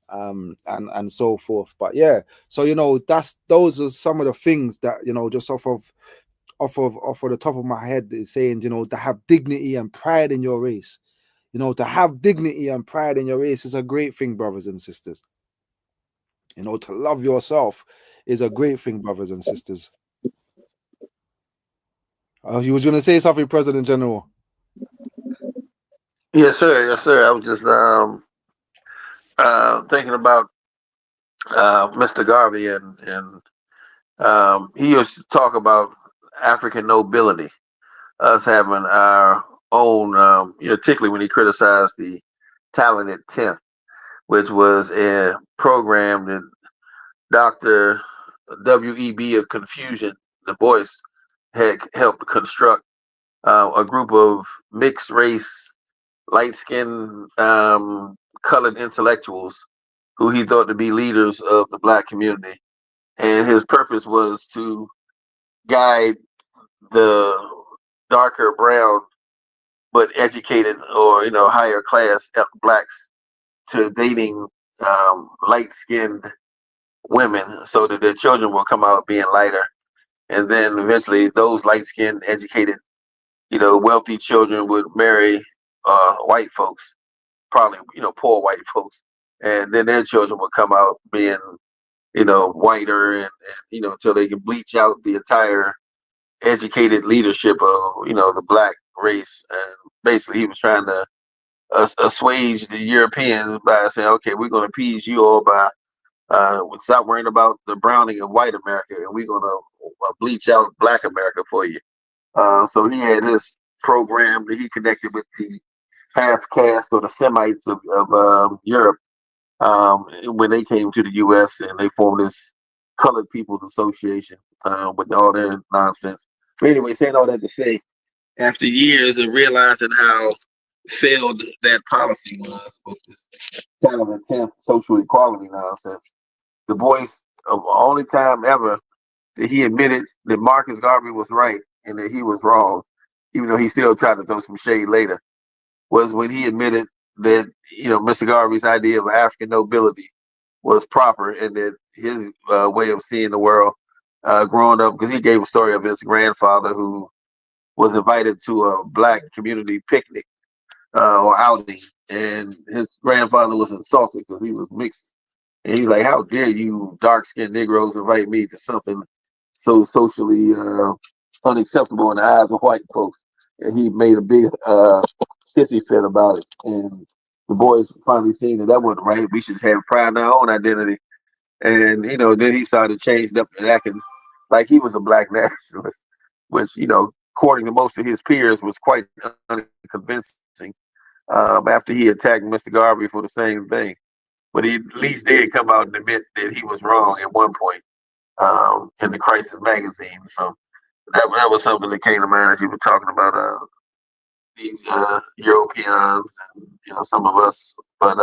and so forth. But yeah, so you know, those are some of the things that, you know, just off of the top of my head is saying, you know, to have dignity and pride in your race. You know, to have dignity and pride in your race is a great thing, brothers and sisters. You know, to love yourself is a great thing, brothers and sisters. You was going to say something, President General? Yes, sir. Yes, sir. I was just thinking about Mr. Garvey, and he used to talk about African nobility, us having our own, particularly when he criticized the Talented Tenth, which was a program that Dr. W.E.B. of Confusion, Du Bois, had helped construct a group of mixed race, light skinned, colored intellectuals who he thought to be leaders of the black community. And his purpose was to guide the darker brown but educated, or higher class blacks, to dating light skinned women so that their children will come out being lighter. And then eventually those light skinned, educated, wealthy children would marry white folks, probably, poor white folks. And then their children would come out being, whiter, and until they can bleach out the entire educated leadership of, the black race. And basically he was trying to assuage the Europeans by saying, okay, we're going to appease you all by stop worrying about the browning of white America, and we're going to bleach out black America for you. So he had this program that he connected with the half caste or the Semites of Europe when they came to the U.S., and they formed this Colored People's Association with all their nonsense. But anyway, saying all that to say, after years of realizing how failed that policy was with this Talented Tenth social equality nonsense, Du Bois, of only time ever that he admitted that Marcus Garvey was right and that he was wrong, even though he still tried to throw some shade later, was when he admitted that Mr. Garvey's idea of African nobility was proper, and that his way of seeing the world growing up, because he gave a story of his grandfather who was invited to a black community picnic or outing, and his grandfather was insulted because he was mixed. And he's like, "How dare you, dark-skinned Negroes, invite me to something so socially unacceptable in the eyes of white folks?" And he made a big hissy fit about it. And the boys finally seen that wasn't right. We should have pride in our own identity. And then he started changing up and acting like he was a black nationalist, which according to most of his peers, was quite unconvincing. After he attacked Mr. Garvey for the same thing, but he at least did come out and admit that he was wrong at one point in the Crisis magazine. So that was something that came to mind as you were talking about these Europeans and some of us. But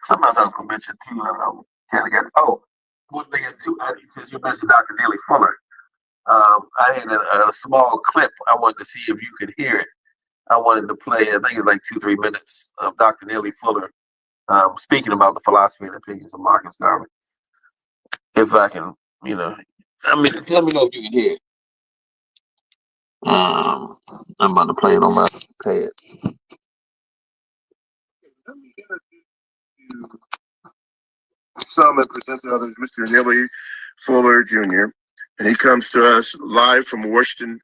something else I was going to mention too. Kind of got one thing too. Since you mentioned Dr. Neely Fuller, I had a small clip. I wanted to see if you could hear it. I wanted to play. I think it's like 2-3 minutes of Dr. Neely Fuller speaking about the philosophy and opinions of Marcus Garvey. If I can, let me know if you can hear it. I'm about to play it on my pad. Some and present to others, Mr. Neely Fuller Jr. And he comes to us live from Washington,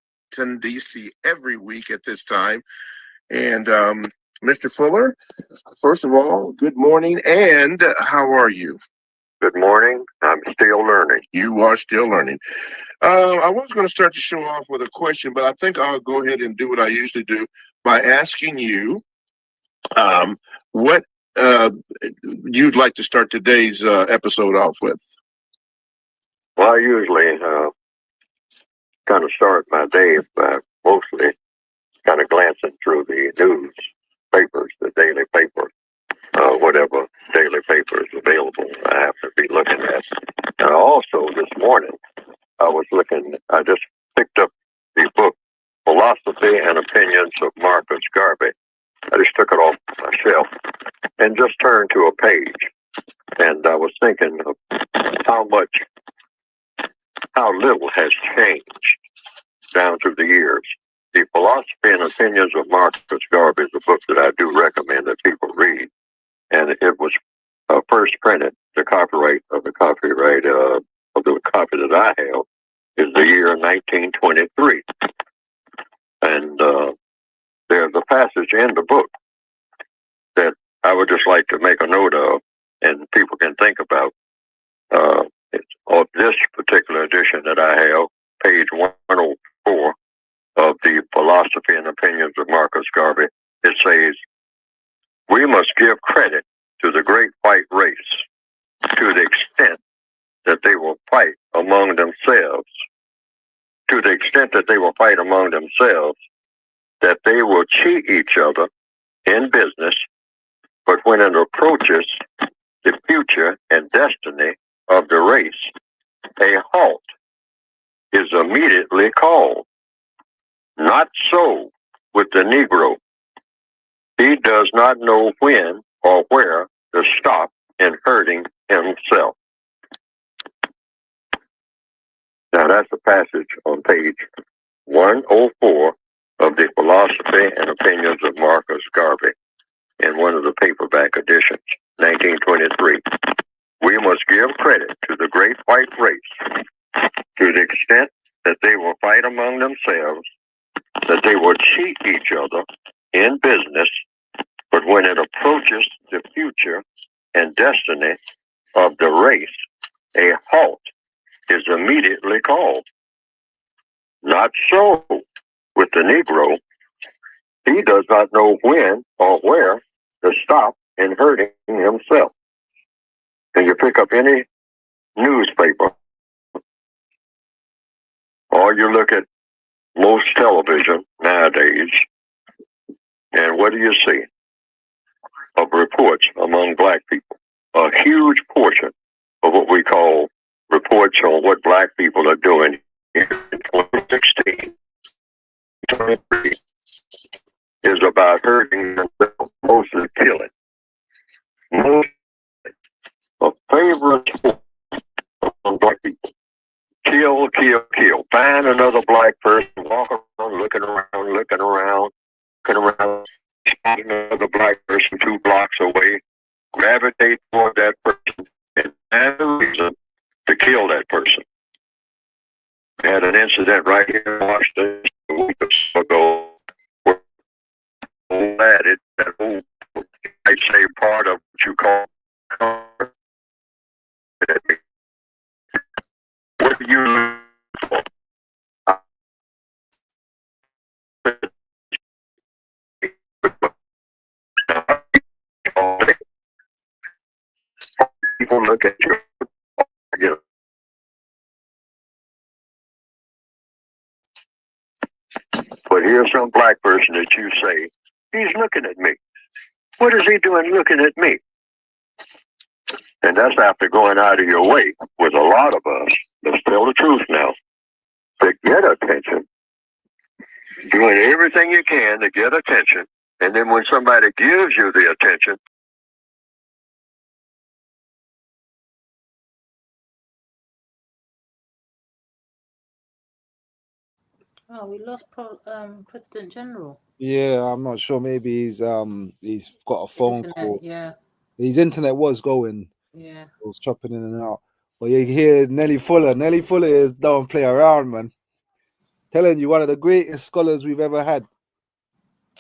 D.C. every week at this time. And Mr. Fuller, first of all, good morning, and how are you? Good morning. I'm still learning. You are still learning. I was going to start the show off with a question, but I think I'll go ahead and do what I usually do by asking you what you'd like to start today's episode off with. Well, I usually kind of start my day by mostly kind of glancing through the newspapers, the daily paper, whatever daily paper is available. I have to be looking at turned to a page, and I was thinking of how little has changed down through the years. The Philosophy and Opinions of Marcus Garvey is a book that I do recommend that people read, and it was first printed. The copyright of the copy that I have is the year 1923, and there's a passage in the book that I would just like to make a note of, and people can think about. It's on this particular edition that I have, page 104 of the Philosophy and Opinions of Marcus Garvey. It says, "We must give credit to the great white race to the extent that they will fight among themselves, that they will cheat each other in business, but when it approaches the future and destiny of the race, a halt is immediately called. Not so with the Negro. He does not know when or where to stop in hurting himself." Now that's a passage on page 104 of the Philosophy and Opinions of Marcus Garvey in one of the paperback editions, 1923. "We must give credit to the great white race to the extent that they will fight among themselves, that they will cheat each other in business, but when it approaches the future and destiny of the race, a halt is immediately called. Not so with the Negro. He does not know when or where to stop in hurting himself." And you pick up any newspaper, or you look at most television nowadays, and what do you see? Of reports among black people. A huge portion of what we call reports on what black people are doing here in 2016, 23, is about hurting themselves, mostly killing. Most a favorite sport among black people. Kill, kill, kill. Find another black person, walk around, looking around, spot another black person 2 blocks away, gravitate toward that person, and find a reason to kill that person. We had an incident right here in Washington a week or so ago where that whole, I'd say, part of what you call comfort. What do you look for? People look at you. But here's some black person that you say, he's looking at me. What is he doing looking at me? And that's after going out of your way with a lot of us, let's tell the truth now, to get attention, doing everything you can to get attention. And then when somebody gives you the attention, Oh, we lost President General. Yeah, I'm not sure. Maybe he's got a phone Internet, call. yeah. His internet was going. Yeah. It was chopping in and out. But you hear Nelly Fuller. Nelly Fuller is don't play around, man. Telling you, one of the greatest scholars we've ever had.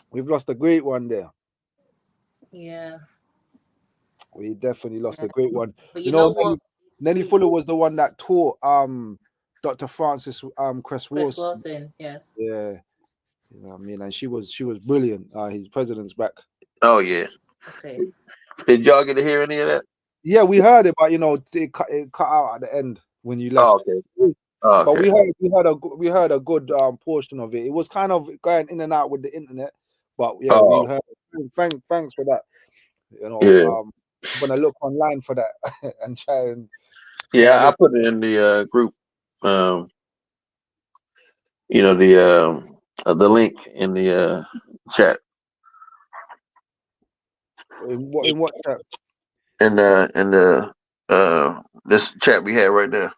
We've lost a great one there. Yeah. We definitely lost a great one. But you know what? Nelly Fuller was the one that taught Dr. Francis Cress Chris Wilson. Wilson, yes. Yeah. You know what I mean? And she was brilliant. His president's back. Oh yeah. Okay. Did y'all get to hear any of that? Yeah, we heard it, but it cut out at the end when you left. Oh, okay. Oh, But okay. we heard a good portion of it. It was kind of going in and out with the internet, but yeah, Oh. we heard it. Thanks for that. Yeah. I'm gonna look online for that and try and I put it in the group. The link in the chat. in WhatsApp. in the this chat we had right there.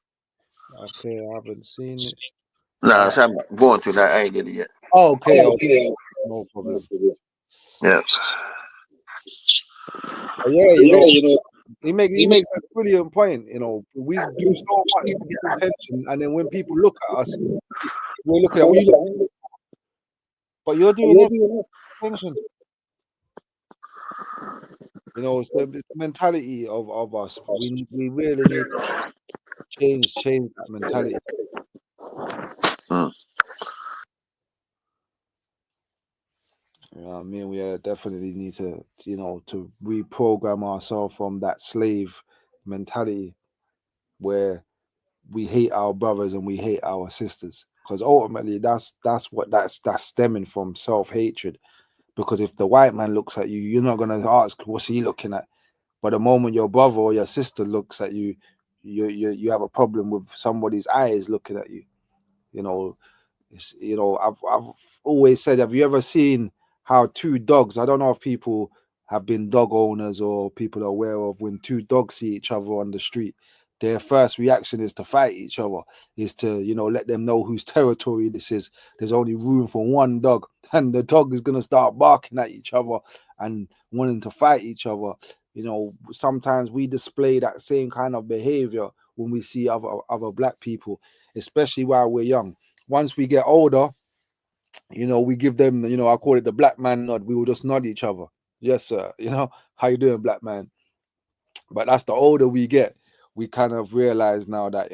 Okay, I haven't seen it. Nah, I'm going to that. I ain't get it yet. Oh, okay, okay, no problem. Yeah. But yeah, he makes a brilliant point. We do so much to get attention, and then when people look at us, we're looking at what you look, but you're doing it for attention. It's the mentality of us. We really need to change that mentality. Mm. You know what I mean? We definitely need to, to reprogram ourselves from that slave mentality where we hate our brothers and we hate our sisters. Because ultimately, that's stemming from self-hatred. Because if the white man looks at you, you're not gonna ask what's he looking at. But the moment your brother or your sister looks at you, you have a problem with somebody's eyes looking at you. You know, I've always said, have you ever seen how two dogs? I don't know if people have been dog owners or people are aware of when two dogs see each other on the street, their first reaction is to fight each other, is to let them know whose territory this is. There's only room for one dog, and the dog is gonna start barking at each other and wanting to fight each other. Sometimes we display that same kind of behavior when we see other black people, especially while we're young. Once we get older, we give them, I call it the black man nod. We will just nod each other. Yes, sir. How you doing, black man? But that's the older we get, we kind of realize now that,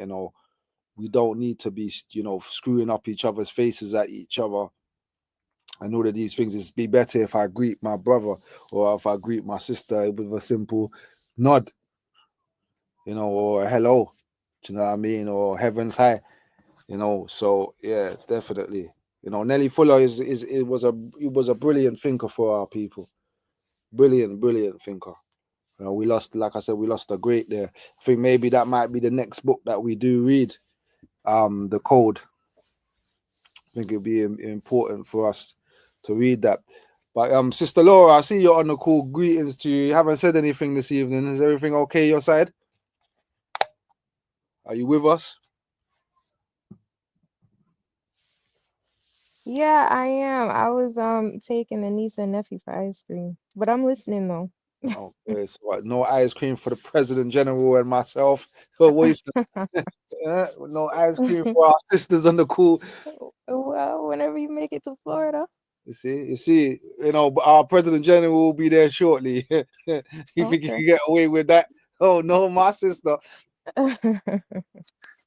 we don't need to be, screwing up each other's faces at each other and all of these things. It's be better if I greet my brother or if I greet my sister with a simple nod, or hello. Do you know what I mean? Or heavens high. So yeah, definitely. Nelly Fuller was a brilliant thinker for our people. Brilliant thinker. We lost, like I said, we lost a great there. I think maybe that might be the next book that we do read. The Code. I think it'd be important for us to read that. But Sister Laura, I see you're on the call. Greetings to you. You haven't said anything this evening. Is everything okay your side? Are you with us? Yeah, I am. I was taking the niece and nephew for ice cream, but I'm listening though. Okay, so no ice cream for the President General and myself. Oh, wait, no ice cream for our sisters on the call. Well, whenever you make it to Florida. You see, but our President General will be there shortly. You think you Okay. can get away with that? Oh no, my sister.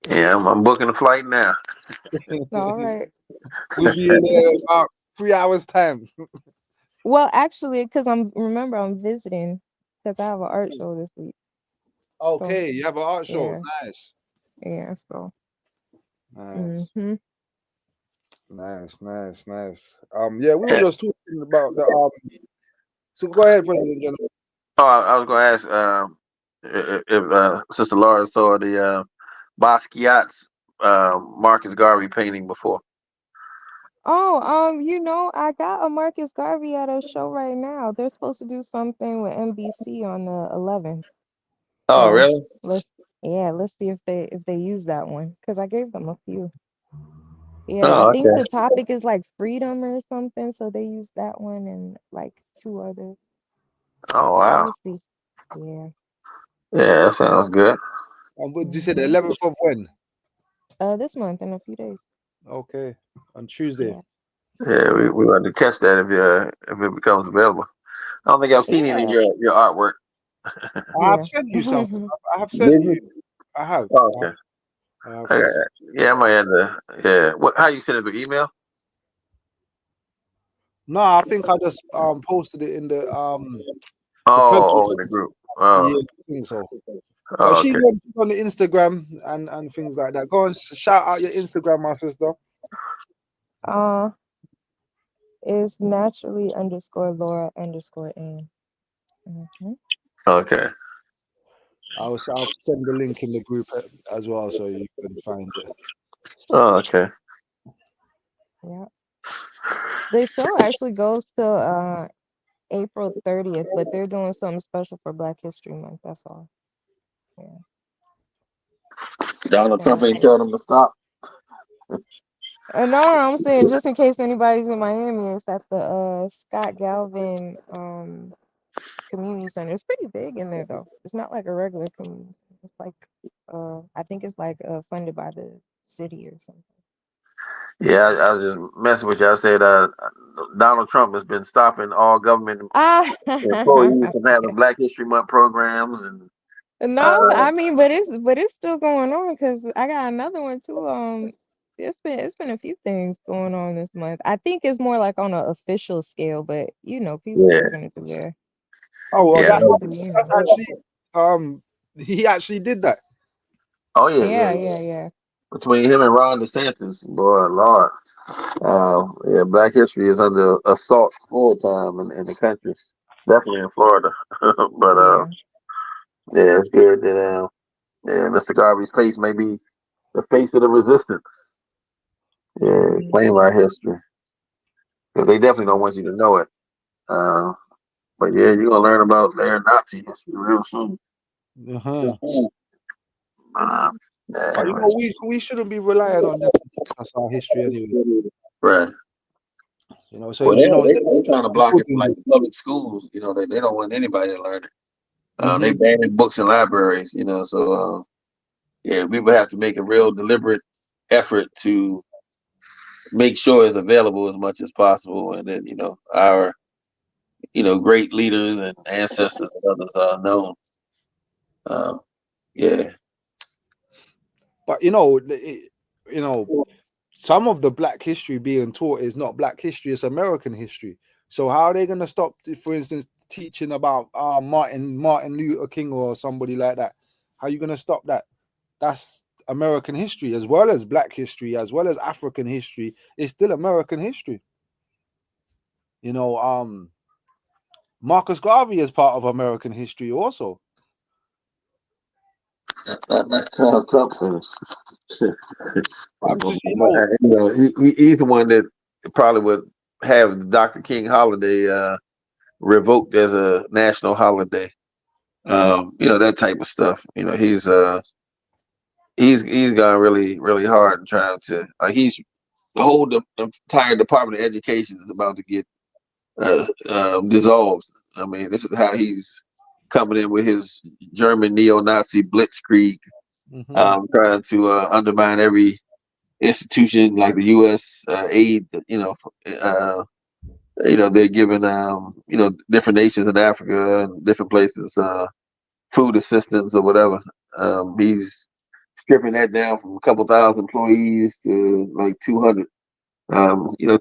Yeah, I'm booking the flight now. All right. We'll be in there about 3 hours time. Well, actually, because I'm visiting because I have an art show this week. So Okay, you have an art show. yeah, Nice. yeah. So Nice. mm-hmm. Nice. Yeah, we were Yeah. just talking about the so go ahead, President General. Oh, I was going to ask if Sister Laura saw the Basquiat's Marcus Garvey painting before. Oh, I got a Marcus Garvey at a show right now. They're supposed to do something with NBC on the 11th. Oh, So really? let's see if they use that one because I gave them a few. Yeah, I Oh, think okay. the topic is like freedom or something, so they use that one and like two others. Oh, So wow. we'll see. Yeah. Yeah, that sounds good. What did you say? The Mm-hmm. 11th of when? This month in a few days. Okay, on Tuesday. Yeah. Yeah, Yeah. we want to catch that if it becomes available. I don't think I've seen any of Yeah. your artwork. I have Yeah. sent you something. I have sent Did you. you? I have. Oh, okay. I have Okay. sent. Yeah, I might have to. Yeah. What? How you send it through email? No, I think I just posted it in the president. Oh, in the group. Yeah, Oh, I think so. But oh, she's okay. on the Instagram and things like that. Go and shout out your Instagram, my sister. Uh, is naturally underscore Laura underscore Ann. Mm-hmm. Okay. I'll send the link in the group as well, so you can find it. Oh, okay. Yeah. The show actually goes to April 30th, but they're doing something special for Black History Month. That's all. Yeah. Donald Same Trump ain't thing. telling them to stop. No, I'm saying just in case anybody's in Miami, it's at the Scott Galvin community center. It's pretty big in there though. It's not like a regular community center. It's like I think it's like funded by the city or something. Yeah, I was just messing with you. I said Donald Trump has been stopping all government Ah, employees from having Black History Month programs, and no, I mean, but it's still going on because I got another one too. It's been a few things going on this month. I think it's more like on an official scale, but people yeah, still gonna do their Oh well, yeah, things too. that's actually he actually did that. oh yeah, yeah, Yeah, yeah. yeah, yeah. Between him and Ron DeSantis, boy, Lord, yeah, Black history is under assault full time in the country, definitely in Florida. But Yeah. yeah, it's good that yeah, Mr. Garvey's face may be the face of the resistance. Yeah, claim our Mhm. history because they definitely don't want you to know it. Uh, but yeah, you're gonna learn about their Nazi history real soon. Uh-huh. Uh, yeah, But anyway. we shouldn't be relying on them to teach us our history anyway. Right. So Well, they're trying to it's block good it from like public schools. They don't want anybody to learn it. They Mhm. ban books in libraries. So yeah, we would have to make a real deliberate effort to make sure it's available as much as possible, and then our great leaders and ancestors and others are known. Yeah. But some of the Black history being taught is not Black history; it's American history. So how are they going to stop, for instance, teaching about Martin Luther King or somebody like that? How are you going to stop that? That's American history as well as Black history, as well as African history. It's still American history. Marcus Garvey is part of American history also. That's how Trump finished. I'm just, He's the one that probably would have Dr. King holiday revoked as a national holiday. That type of stuff. He's gone really really hard in trying to he's the whole entire Department of Education is about to get dissolved. I mean, this is how he's coming in with his German neo-Nazi blitzkrieg, trying to undermine every institution like the U.S. Aid. They're giving different nations in Africa and different places food assistance or whatever. He's stripping that down from a couple thousand employees to like 200.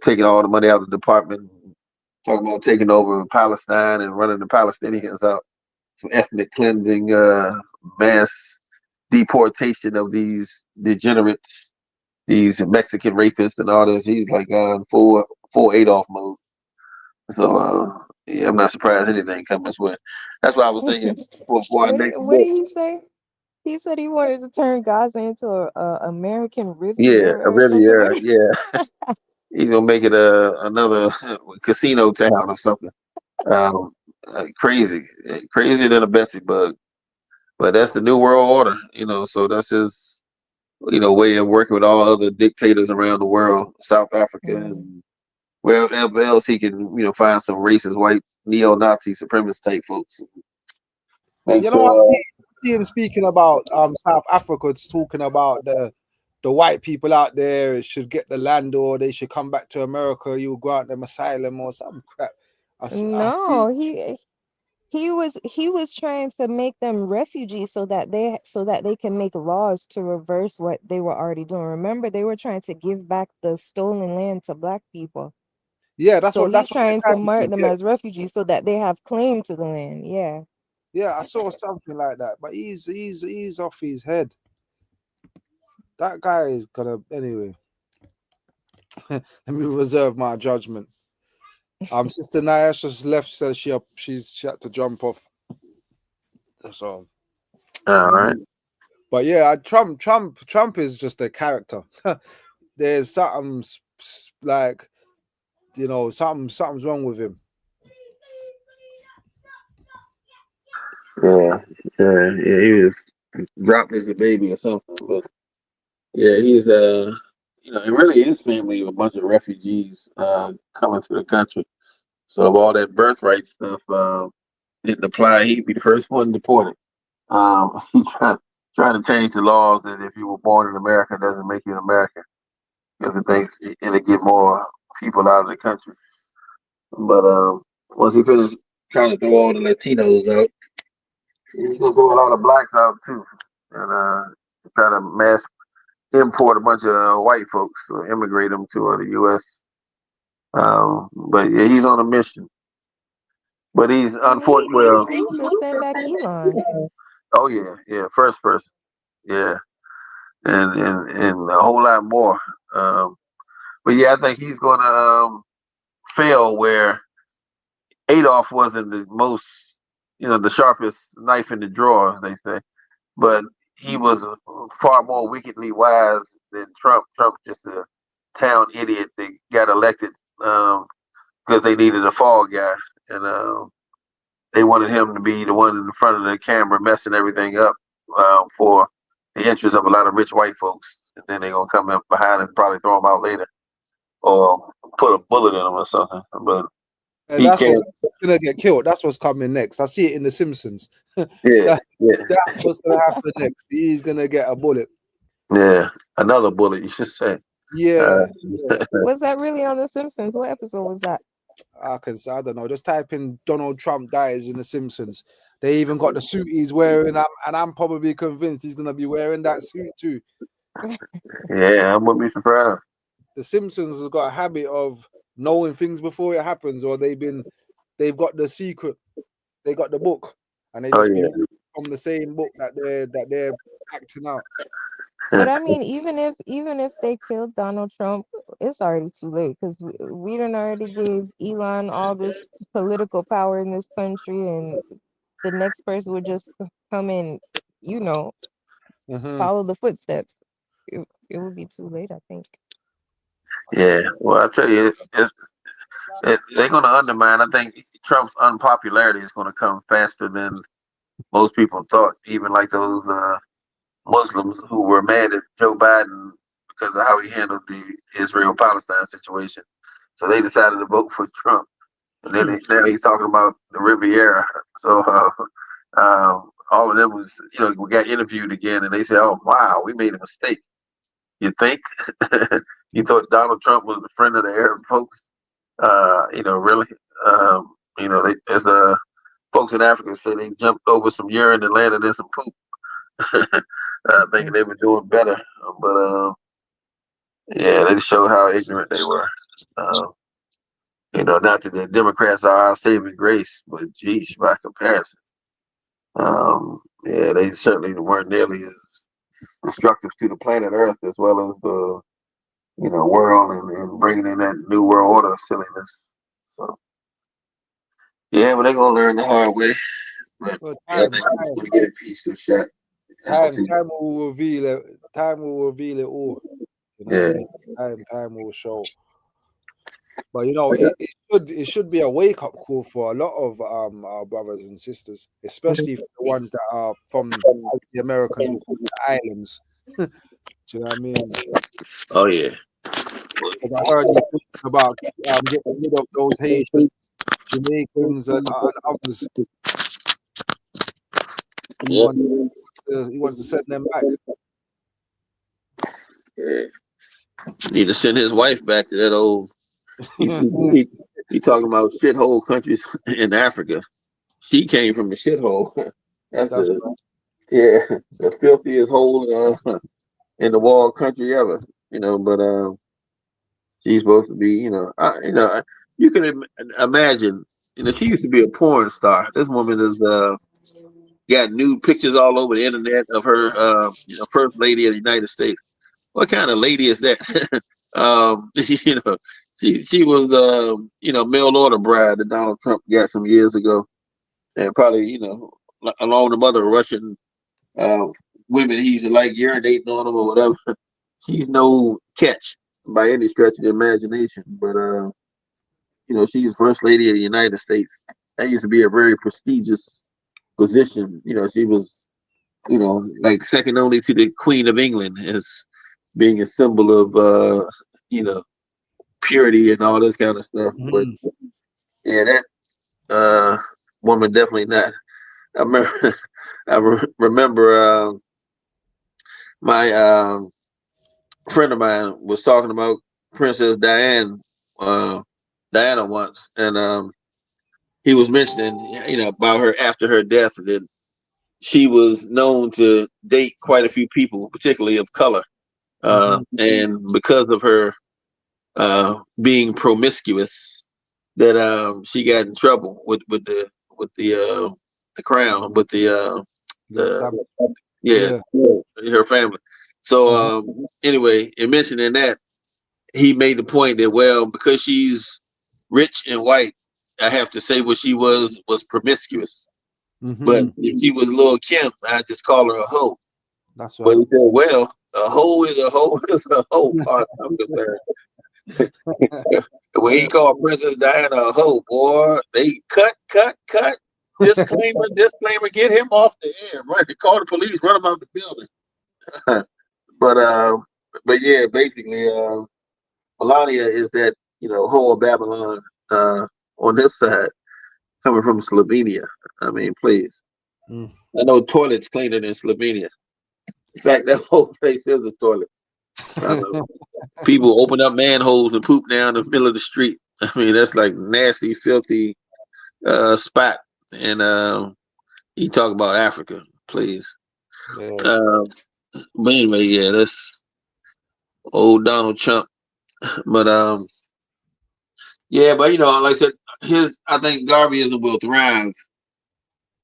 Taking all the money out of the department, talking about taking over Palestine and running the Palestinians out, some ethnic cleansing, mass deportation of these degenerates, these Mexican rapists and all this. He's like on full Adolf mode. So yeah, I'm not surprised anything comes this way. That's why I was thinking for our What next did what book. did he say? He said he wanted to turn Gaza into a American Yeah, Riviera or something. Riviera. Yeah, he's gonna make it another casino town or something. Um, crazy, crazier than a Betsy bug. But that's the new world order, So that's his, way of working with all other dictators around the world, South Africa Mm. and wherever else he can, find some racist white neo-Nazi supremacist type folks. Make I sure. see him speaking about South Africa. It's talking about the white people out there should get the land or they should come back to America. You will grant them asylum or some crap. I see. No, he was trying to make them refugees so that they can make laws to reverse what they were already doing. Remember, they were trying to give back the stolen land to Black people. Yeah, So he's that's what trying they're to trying to mark do. them Yeah, as refugees so that they have claim to the land. Yeah. yeah, I saw something like that. But he's off his head. That guy is gonna anyway. Let me reserve my judgment. Sister Naya's just left. Says she had to jump off. So, All right. but yeah, Trump is just a character. There's something like something's wrong with him. Yeah, yeah. He was dropped as a baby or something, but yeah, he's it really is family of a bunch of refugees coming to the country. So if all that birthright stuff didn't apply, he'd be the first one deported. He trying to change the laws that if you were born in America doesn't make you an American because it makes it'll get more people out of the country. But once he finished trying to throw all the Latinos out, he's gonna throw a lot of blacks out too, and try to mass import a bunch of white folks to immigrate them to the U.S. But yeah, he's on a mission. But he's unfortunate. He Well, needs to send back Elon. oh yeah, yeah, first person, yeah, and a whole lot more. Um, but yeah, I think he's going to fail where Adolf wasn't the most, the sharpest knife in the drawer, as they say. But he was far more wickedly wise than Trump. Trump's just a town idiot that got elected because they needed a fall guy, and they wanted him to be the one in the front of the camera messing everything up for the interest of a lot of rich white folks. And then they're gonna come up behind and probably throw him out later or put a bullet in him or something. But And he that's what's can't. gonna get killed. That's what's coming next. I see it in The Simpsons. Yeah, that, yeah, that's what's gonna happen next. He's gonna get a bullet. yeah. Another bullet, you should say. Uh, Yeah, Was that really on The Simpsons? What episode was that? I don't know. Just type in Donald Trump dies in The Simpsons. They even got the suit he's wearing, and I'm probably convinced he's gonna be wearing that suit too. yeah, I wouldn't be surprised. The Simpsons has got a habit of knowing things before it happens, or they've got the secret, they got the book, and they Oh just be yeah, from the same book that they're acting out. But I mean, even if they killed Donald Trump, it's already too late because we done already gave Elon all this political power in this country, and the next person would just come and, you know, Mhm. follow the footsteps. It would be too late, I think. yeah. Well, I tell you, they're going to undermine. I think Trump's unpopularity is going to come faster than most people thought. Even like those Muslims who were mad at Joe Biden because of how he handled the Israel-Palestine situation, so they decided to vote for Trump. And then now he's talking about the Riviera. So all of them was, we got interviewed again, and they said, "Oh wow, we made a mistake." You think? You thought Donald Trump was the friend of the Arab folks? Really? As folks in Africa say, they jumped over some urine and landed in some poop, thinking they were doing better. But yeah, they showed how ignorant they were. Uh, not that the Democrats are our saving grace, but geez, by comparison, yeah, they certainly weren't nearly as destructive to the planet Earth as well as the world and bringing in that new world order silliness. So yeah, but they're gonna learn the hard way. But Well, yeah, I think he's gonna get a piece of shit. And we'll see. time will reveal it. Time will reveal it all. You know, Yeah, time will show. But it should be a wake up call for a lot of our brothers and sisters, especially for the ones that are from the Americans will call the islands. Do you know what I mean? oh yeah, Because I heard he's talking about getting rid of those Haitians, Jamaicans, and others. He yeah, wants he wants to send them back. yeah. Need to send his wife back to that old. He, he, he talking about shithole countries in Africa. She came from the shithole. That's That's the the filthiest hole in the wall country ever. But she's supposed to be. You can imagine. She used to be a porn star. This woman is got nude pictures all over the internet of her, first lady of the United States. What kind of lady is that? She was, mail order bride that Donald Trump got some years ago, and probably, along with other Russian uh, women, he's like urinating on them or whatever. She's no catch by any stretch of the imagination, but she's first lady of the United States. That used to be a very prestigious position. She was, like second only to the Queen of England as being a symbol of, you know, purity and all this kind of stuff. But Mhm. yeah, that woman definitely not. I remember, remember my friend of mine was talking about Princess Diana once, and he was mentioning, about her after her death that she was known to date quite a few people, particularly of color, Mhm. and because of her being promiscuous, that she got in trouble with the crown, with The the fam- yeah, yeah. her family. So Uh-huh. anyway, in mentioning that, he made the point that, well, because she's rich and white, I have to say what she was promiscuous. But Mhm. if she was Lil Kim, I just call her a hoe. That's But right. he said, well, a hoe is a hoe is a hoe, far as I'm concerned. When he Yeah. called Princess Diana a hoe, boy, they cut. Disclaimer, disclaimer, get him off the air. Right. They call the police, run him out the building. but but yeah, basically, Melania is that, whole Babylon on this side coming from Slovenia. I mean, please. Mm. I know toilets cleaner than Slovenia. In fact, that whole place is a toilet. People open up manholes and poop down the middle of the street. I mean, that's like nasty, filthy spot. And you talk about Africa, please. Yeah. Um, but anyway, yeah, that's old Donald Trump. But yeah, but like I said, I think Garveyism will thrive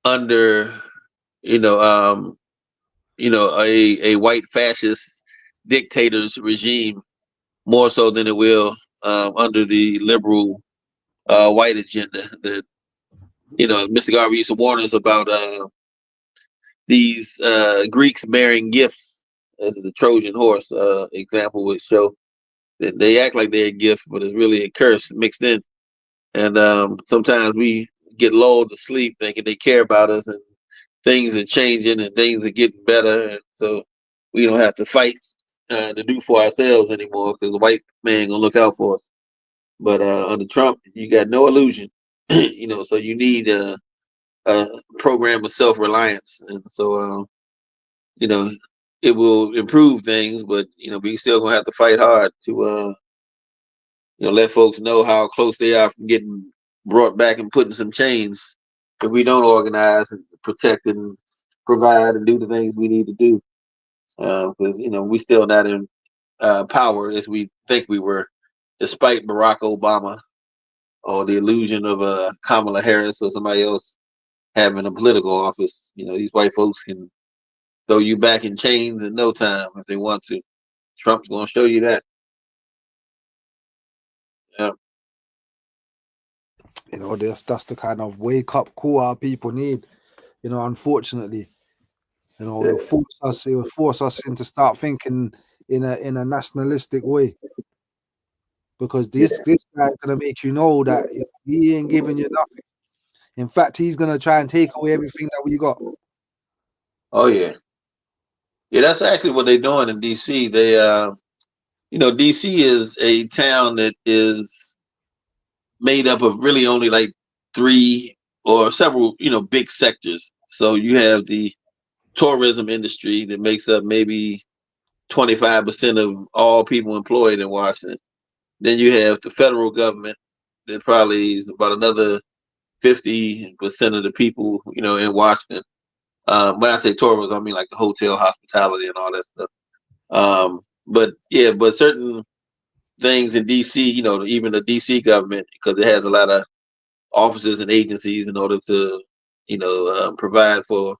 under you know um a white fascist dictator's regime more so than it will under the liberal white agenda. That Mr. Garvey used to warn us about these Greeks bearing gifts, as the Trojan horse example would show. That they act like they're a gift, but it's really a curse mixed in. And sometimes we get lulled to sleep thinking they care about us, and things are changing and things are getting better, and so we don't have to fight to do for ourselves anymore because the white man gonna look out for us. But under Trump, you got no illusion, So you need a program of self reliance, and so you know it will improve things, but we still gonna have to fight hard to let folks know how close they are from getting brought back and put in some chains if we don't organize and protect and provide and do the things we need to do. Because we still not in power as we think we were, despite Barack Obama or the illusion of Kamala Harris or somebody else having a political office. These white folks can throw you back in chains in no time if they want to. Trump's going to show you that. Yeah. That's the kind of wake up call our people need. Unfortunately, Yeah. it will force us into start thinking in a nationalistic way. Because this guy's gonna make you know that he ain't giving you nothing. In fact, he's gonna try and take away everything that we got. Oh yeah. Yeah, that's actually what they're doing in DC. They DC is a town that is made up of really only like three or several, big sectors. So you have the tourism industry that makes up maybe 25% of all people employed in Washington. Then you have the federal government that probably is about another 50% of the people, in Washington. When I say tourism, I mean like the hotel, hospitality, and all that stuff. But yeah, but certain things in DC, even the DC government, because it has a lot of offices and agencies in order to, provide for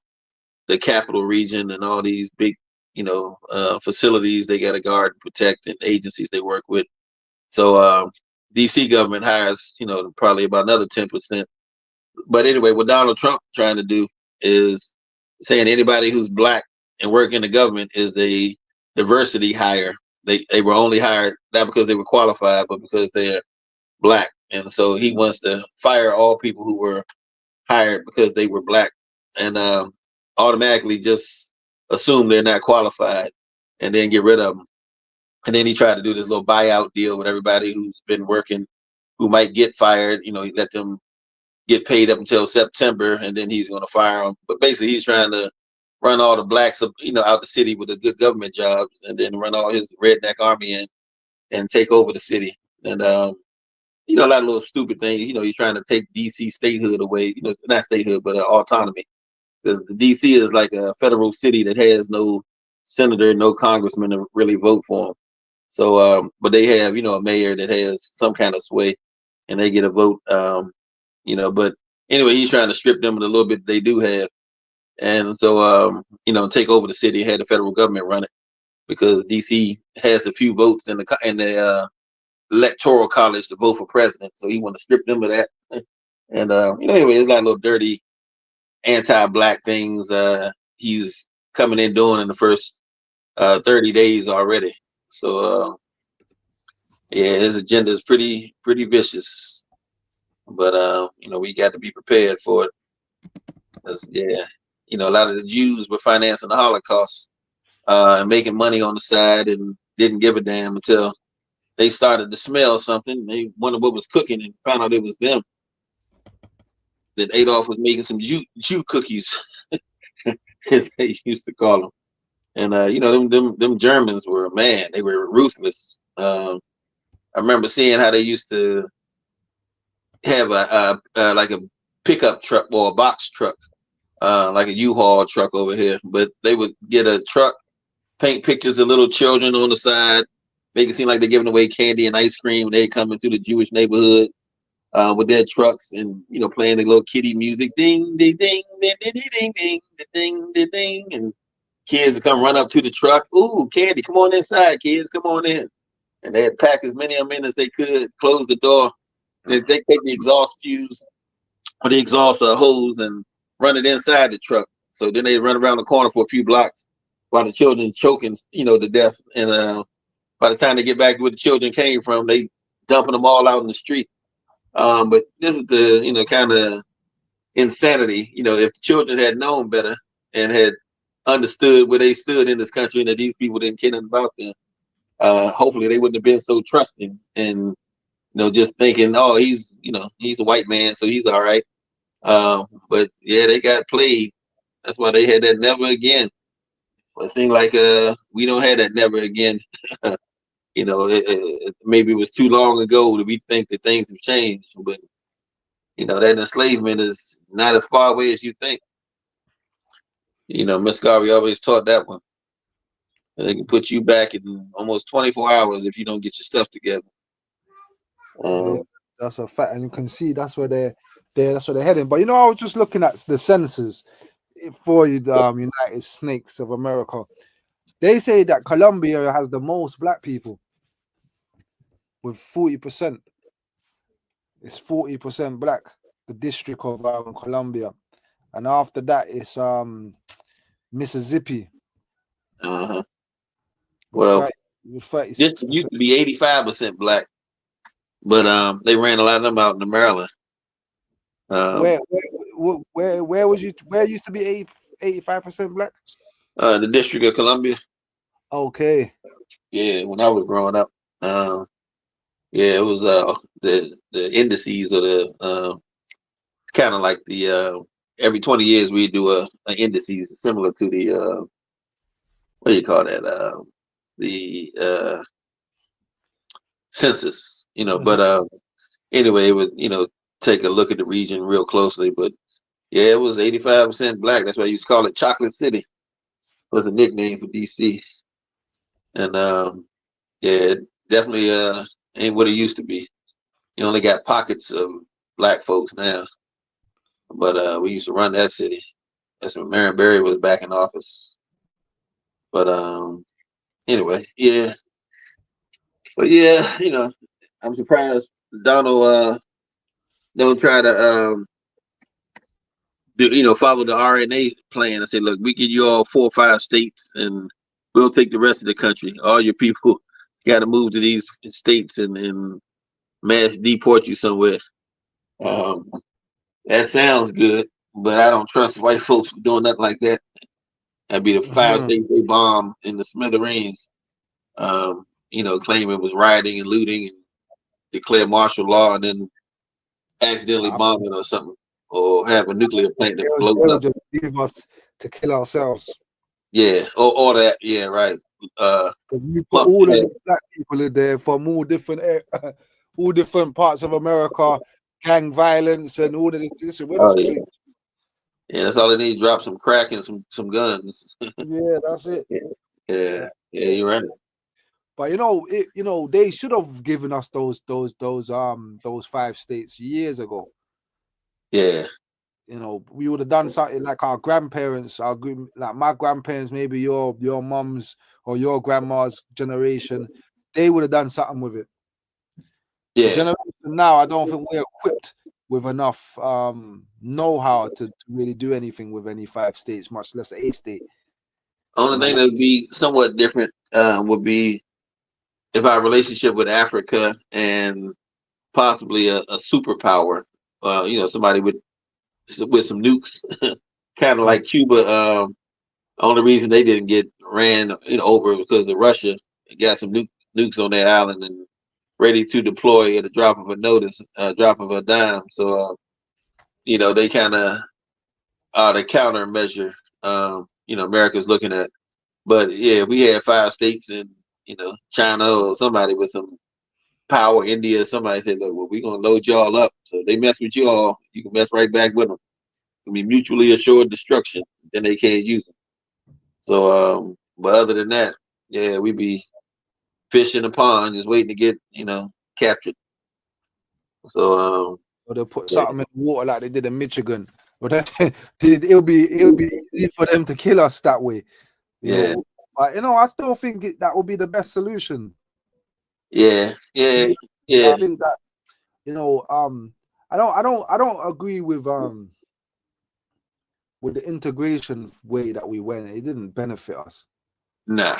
the capital region and all these big, facilities they got to guard and protect and agencies they work with. So DC government hires, probably about another 10%. But anyway, what Donald Trump trying to do is saying anybody who's black and work in the government is a diversity hire. They were only hired not because they were qualified, but because they're black. And so he wants to fire all people who were hired because they were black. and automatically just assume they're not qualified, and then get rid of them. And then he tried to do this little buyout deal with everybody who's been working, who might get fired. You know, he let them get paid up until September, and then he's going to fire them. But basically, he's trying to run all the blacks, out the city with the good government jobs, and then run all his redneck army in and take over the city. And a lot of little stupid things. He's trying to take DC statehood away. Not statehood, but autonomy. Because the DC is like a federal city that has no senator, no congressman to really vote for them. So, but they have, a mayor that has some kind of sway, and they get a vote. But anyway, he's trying to strip them of the little bit they do have, and so take over the city, had the federal government run it, because DC has a few votes in the electoral college to vote for president. So he want to strip them of that. And anyway, it's like little dirty anti-black things he's coming in doing in the first 30 days already. So yeah, his agenda is pretty vicious. But we got to be prepared for it. 'Cause, yeah, a lot of the Jews were financing the Holocaust and making money on the side, and didn't give a damn until they started to smell something. They wondered what was cooking and found out it was them. That Adolf was making some Jew cookies, as they used to call them. And them Germans were, man, they were ruthless. I remember seeing how they used to have like a pickup truck or a box truck, like a U-Haul truck over here. But they would get a truck, paint pictures of little children on the side, make it seem like they're giving away candy and ice cream. They coming through the Jewish neighborhood with their trucks, and playing the little kiddie music, ding ding ding ding ding ding ding ding ding ding, and kids would come run up to the truck. Ooh, candy! Come on inside, kids! Come on in. And they'd pack as many of them in as they could. Close the door. They take the exhaust fuse or the exhaust hose and run it inside the truck. So then they run around the corner for a few blocks while the children choking, to death. And by the time they get back to where the children came from, they dumping them all out in the street. But this is the, kind of insanity. If the children had known better and had understood where they stood in this country, and that these people didn't care nothing about them, hopefully they wouldn't have been so trusting and, just thinking, oh, he's a white man, so he's all right. But yeah, they got played. That's why they had that never again. But it seemed like we don't have that never again. Maybe it was too long ago that we think that things have changed, but that enslavement is not as far away as you think. Miss Garvey always taught that one. They can put you back in almost 24 hours if you don't get your stuff together. Yeah, that's a fact, and you can see that's where that's where they're heading. But I was just looking at the census for you, United Snakes of America. They say that Colombia has the most black people with 40%. It's 40% black, the district of Colombia, and after that it's Mississippi. Well, with it 36%. used to be 85% black, but they ran a lot of them out in Maryland. Where was you? Where used to be 85% black? The District of Columbia. Okay. Yeah, when I was growing up, yeah, it was the indices or the kind of like the every 20 years we do a indices similar to the what do you call that, the census, but anyway, it would take a look at the region real closely. But yeah, it was 85% black. That's why I used to call it Chocolate City. It was a nickname for DC. And yeah, it definitely ain't what it used to be. You only got pockets of black folks now. But we used to run that city. That's when Marion Barry was back in office. But anyway, yeah. But yeah, I'm surprised Donald don't try to follow the RNA plan and say, look, we give you all 4 or 5 states, and we'll take the rest of the country. All your people got to move to these states and mass deport you somewhere. That sounds good, but I don't trust white folks for doing nothing like that. That'd be the 5 states they bombed in the smithereens. Claim it was rioting and looting and declare martial law and then accidentally bomb it or something, or have a nuclear plant that blows They'll up. just leave us to kill ourselves. Yeah, or that. Yeah, right. You put Pump all of gas. the black people in there from all different parts of America, gang violence and all of this. We're Oh just yeah, killing. yeah. That's all they need. Drop some crack and some guns. Yeah, that's it. Yeah, yeah. You're right. But they should have given us those 5 states years ago. Yeah, We would have done something like our grandparents, like my grandparents, maybe your mum's or your grandma's generation. They would have done something with it. The yeah. generation now, I don't think we're equipped with enough know-how to really do anything with any 5 states, much less a state. Only thing that would be somewhat different would be if our relationship with Africa and possibly a superpower. Somebody with some nukes, kind of like Cuba. Only reason they didn't get ran over because of Russia got some nukes on their island and ready to deploy at the drop of a notice, drop of a dime. So they kind of are the countermeasure. America's looking at. But yeah, if we had 5 states and China or somebody with some power, India, somebody said, look, well, we're gonna load y'all up. So if they mess with y'all, you can mess right back with them. It'll be mutually assured destruction. Then they can't use them. So, but other than that, yeah, we'd be fish in the pond, just waiting to get captured. So, Or they'll put yeah, something in the water like they did in Michigan. But it'll be easy for them to kill us that way. yeah, But I still think that would be the best solution. yeah, yeah, yeah. I think that I don't agree with the integration way that we went. It didn't benefit us. Nah,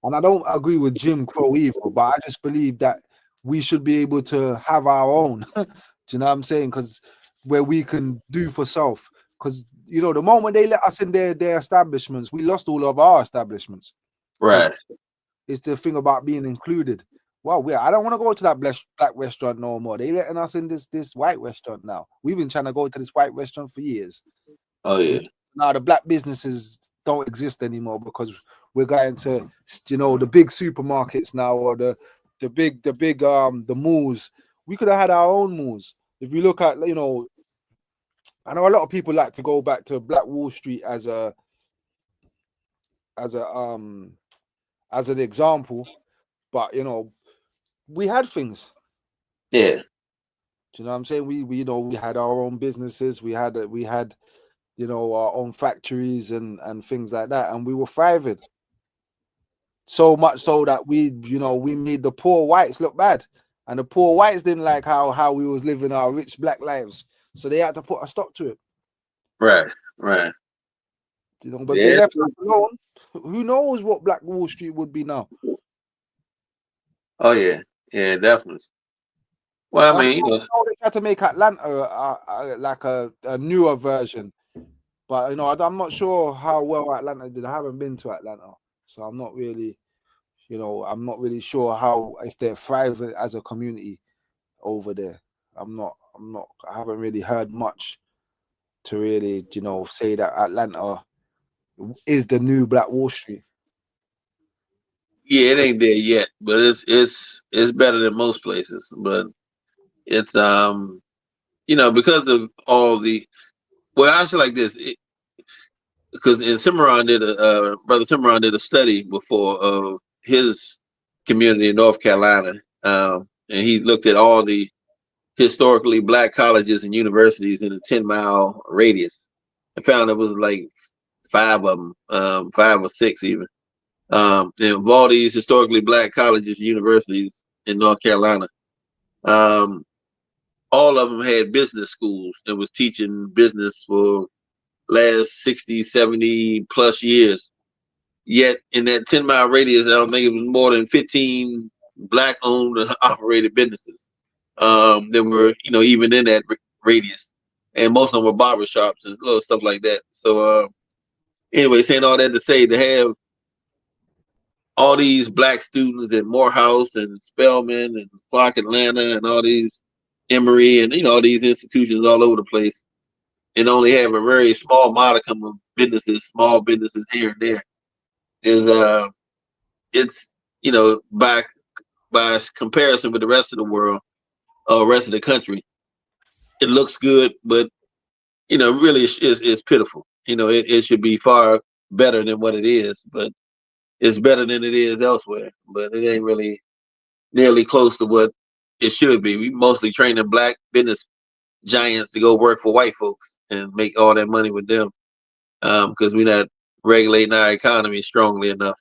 And I don't agree with Jim Crow either, but I just believe that we should be able to have our own. Do you know what I'm saying? Because where we can do for self. Because the moment they let us in their establishments, we lost all of our establishments. Because right. it's the thing about being included. Well, I don't want to go to that black restaurant no more. They letting us in this white restaurant now. We've been trying to go to this white restaurant for years. Oh yeah, Now the black businesses don't exist anymore because we're going to the big supermarkets now, or the big the malls. We could have had our own malls. If you look at I know a lot of people like to go back to Black Wall Street as an example, but we had things. yeah, Do you know what I'm saying? We had our own businesses. We had our own factories and things like that, and we were thriving. So much so that we made the poor whites look bad, and the poor whites didn't like how we was living our rich black lives, so they had to put a stop to it. right. But if they left us alone, who knows what Black Wall Street would be now? Oh yeah, yeah, definitely. Well, I mean, They had to make Atlanta like a newer version, but I'm not sure how well Atlanta did. I haven't been to Atlanta, so I'm not really sure if they're thriving as a community over there. I haven't really heard much to really say that Atlanta is the new Black Wall Street. yeah, it ain't there yet, but it's better than most places. But it's because of all the I say like this, because Cimarron brother Cimarron did a study before of his community in North Carolina, and he looked at all the historically black colleges and universities in a 10-mile radius, and found it was like 5 of them, 5 or 6 even. And of all these historically black colleges and universities in North Carolina, all of them had business schools and was teaching business for last 60, 70 plus years. Yet in that 10-mile radius, I don't think it was more than 15 black owned and operated businesses that were, even in that radius. and most of them were barber shops and little stuff like that. So anyway, saying all that to say, to have all these black students at Morehouse and Spelman and Clark Atlanta and all these Emory and all these institutions all over the place, and only have a very small modicum of businesses, small businesses here and there, is it's by comparison with the rest of the world or rest of the country, it looks good, but really it's pitiful. It should be far better than what it is, but it's better than it is elsewhere. But it ain't really nearly close to what it should be. We mostly training black business giants to go work for white folks and make all that money with them, because we're not regulating our economy strongly enough.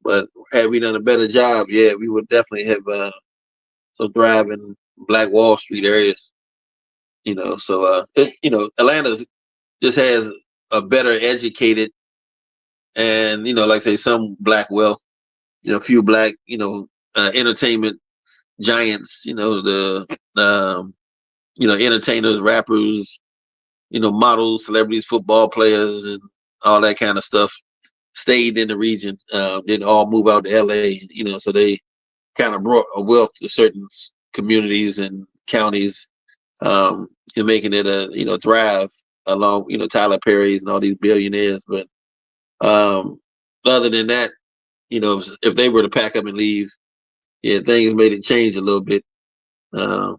But had we done a better job, yeah, we would definitely have some thriving Black Wall Street areas. So Atlanta just has a better educated and like I say, some black wealth. A few black entertainment giants. Entertainers, rappers, models, celebrities, football players, and all that kind of stuff stayed in the region. Didn't all move out to LA. So they kind of brought a wealth to certain communities and counties, and making it thrive along Tyler Perry's and all these billionaires. But other than that, if they were to pack up and leave, yeah, things made it change a little bit. But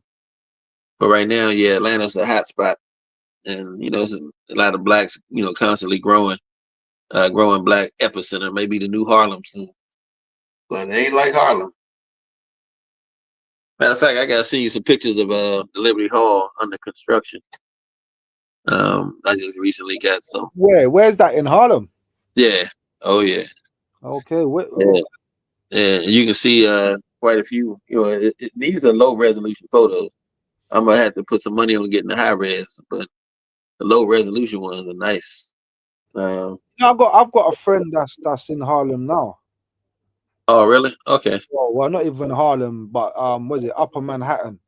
right now, yeah, Atlanta's a hot spot, and there's a lot of blacks, constantly growing black epicenter, maybe the new Harlem soon, but it ain't like Harlem. Matter of fact, I gotta see you some pictures of the Liberty Hall under construction. I just recently got some. Where's that in Harlem? Yeah. Oh yeah. Okay. Yeah. And you can see quite a few. These are low resolution photos. I'm gonna have to put some money on getting the high res, but the low resolution ones are nice. I've got a friend that's in Harlem now. Oh really? Okay. Well, not even Harlem, but was it Upper Manhattan?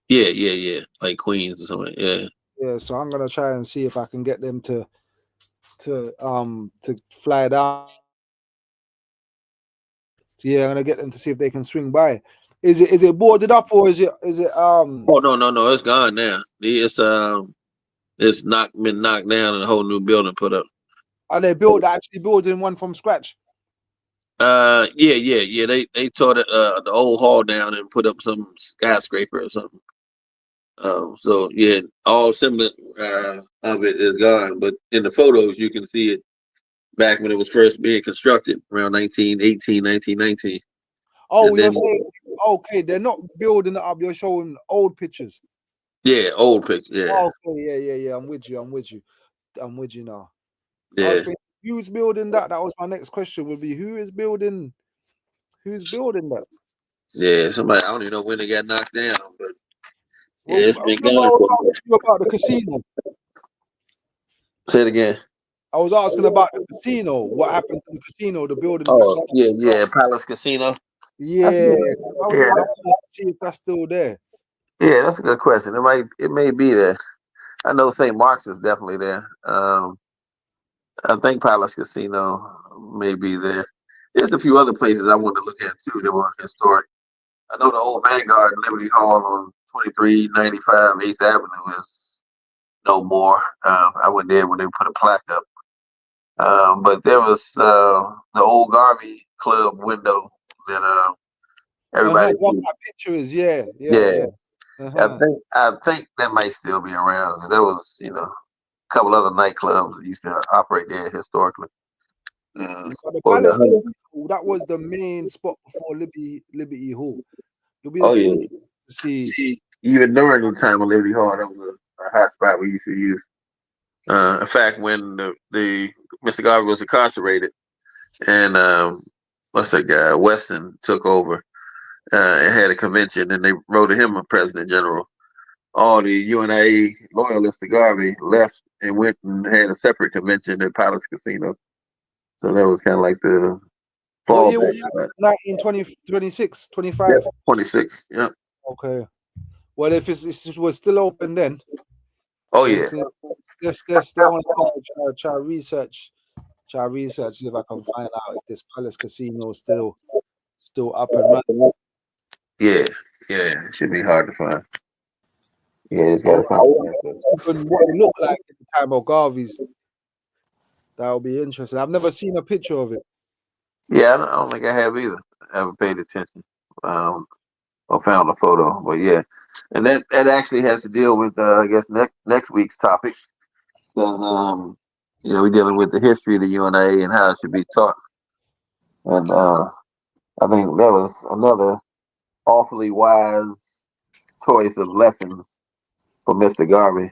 Yeah. Like Queens or something. Yeah. Yeah. So I'm gonna try and see if I can get them to fly down. Yeah, I'm gonna get them to see if they can swing by. Is it boarded up or is it Oh no, it's gone now. It's been knocked down and a whole new building put up. Are they actually building one from scratch? Yeah. They tore the old hall down and put up some skyscraper or something. So yeah, all semblance of it is gone, but in the photos you can see it back when it was first being constructed around 1918, 1919. Oh, And you're then, saying okay, they're not building it up, you're showing old pictures. yeah, old pictures. Yeah. Okay, yeah. I'm with you now. I was Yeah. thinking, who's building that? That was my next question. Would be who's building that? Yeah. Somebody, I don't even know when they got knocked down, but yeah, Well, it's been remember I gone was for a bit. asking you about the casino. Say it again. I was asking about the casino. What happened to the casino? The building. Oh, yeah, Palace Casino. Yeah, I Yeah, wanted to see if that's still there. yeah, that's a good question. It may be there. I know St. Mark's is definitely there. I think Palace Casino may be there. There's a few other places I want to look at too that were historic. I know the old Vanguard Liberty Hall on 2395 8th Avenue is no more. I went there when they put a plaque up. But there was the old Garvey Club window that everybody. What that picture is? Yeah. Yeah, Uh-huh. I think that might still be around. There was a couple other nightclubs that used to operate there historically. But the What was Palace that? Casino, that was the main spot before Liberty Hall. It'll be Oh just yeah. interesting to see. Even during the time of Liberty Hall, that was a hot spot we used to use. In fact, when the Mr. Garvey was incarcerated, and what's that guy Weston took over and had a convention, and they voted him a president general. All the UNIA loyalists to Garvey left and went and had a separate convention at Palace Casino. So that was kind of like the What year fallback. was that? 1920, 26, 25? Yep, 26. Yep. Okay. Well, if it was still open then. Oh yeah, Let's let's stay on try research. Try research if I can find out if this Palace Casino is still up and running. yeah, yeah. It should be hard to find. Yeah, it's I got to find something like that. even what it looked like at the time of Garvey's. That would be interesting. I've never seen a picture of it. Yeah, I don't think I have either. I haven't paid attention. Um, or found a photo, but yeah, and that actually has to deal with I guess next week's topic. Because we're dealing with the history of the UNA and how it should be taught, and I think that was another awfully wise choice of lessons for Mr. Garvey.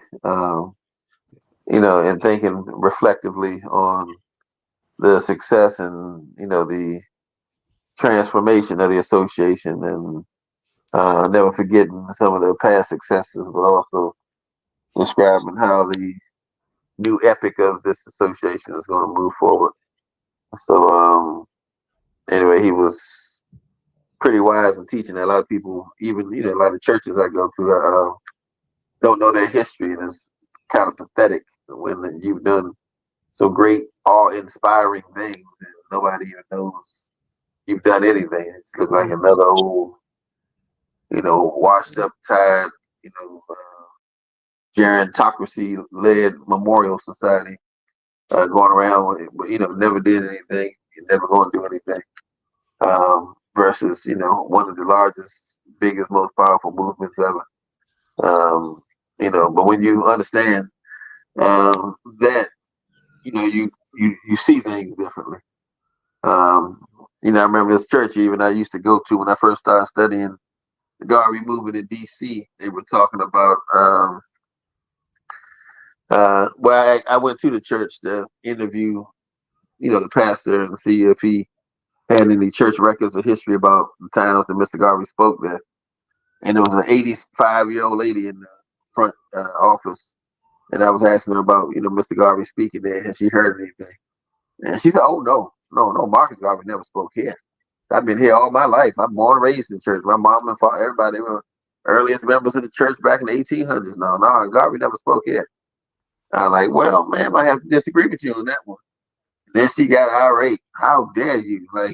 And thinking reflectively on the success and the transformation of the association, and never forgetting some of the past successes, but also describing how the new epic of this association is going to move forward. So anyway, he was pretty wise in teaching that. A lot of people, even a lot of churches I go to, don't know their history, and it's kind of pathetic when you've done some great, awe-inspiring things, and nobody even knows you've done anything. It just looks like another old, washed up, tired, gerontocracy-led memorial society going around, but never did anything. You're never going to do anything. Versus one of the largest, biggest, most powerful movements ever. But when you understand that, you see things differently. I remember this church even I used to go to when I first started studying the Garvey movement in D.C. They were talking about. Well, I went to the church to interview, the pastor and see if he had any church records or history about the times that Mr. Garvey spoke there. And there was an 85-year-old lady in the front office, and I was asking her about, Mr. Garvey speaking there. Has she heard anything? And she said, "Oh no, Marcus Garvey never spoke here. I've been here all my life. I'm born and raised in church. My mom and father, everybody were earliest members of the church back in the 1800s. No, Garvey never spoke here." I'm like, "Well, ma'am, I have to disagree with you on that one." Then she got irate. "How dare you?" Like,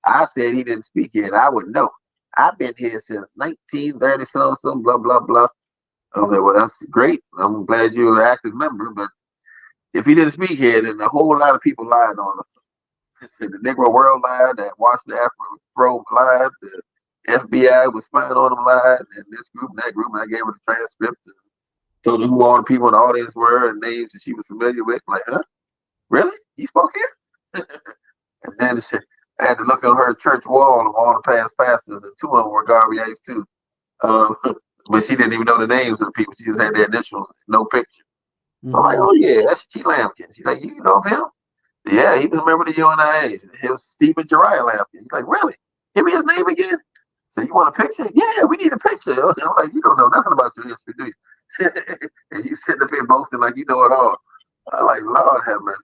I said he didn't speak here, and I would know. I've been here since 1930 something, blah, blah, blah. I was like, "Well, that's great. I'm glad you're an active member, but if he didn't speak here, then a whole lot of people lied on us." I said the Negro World lied, that Washington Afro lied, the FBI was spying on them lied, and this group, and that group, and I gave her the transcript and told her who all the people in the audience were and names that she was familiar with. Like, huh? Really? He spoke here? And then I had to look on her church wall of all the past pastors, and two of them were Garvey Ace too. Um, but she didn't even know the names of the people. She just had their initials, no picture. So I'm like, "Oh yeah, that's G. Lampkin." She's like, "You know of him?" "Yeah, he was a member of the UNIA. It was Stephen Jariah Lampkin." He's like, "Really? Give me his name again." So you want a picture? "Yeah, we need a picture." I'm like, "You don't know nothing about your history, do you?" And you sitting up here boasting like you know it all. I'm like, "Lord have mercy."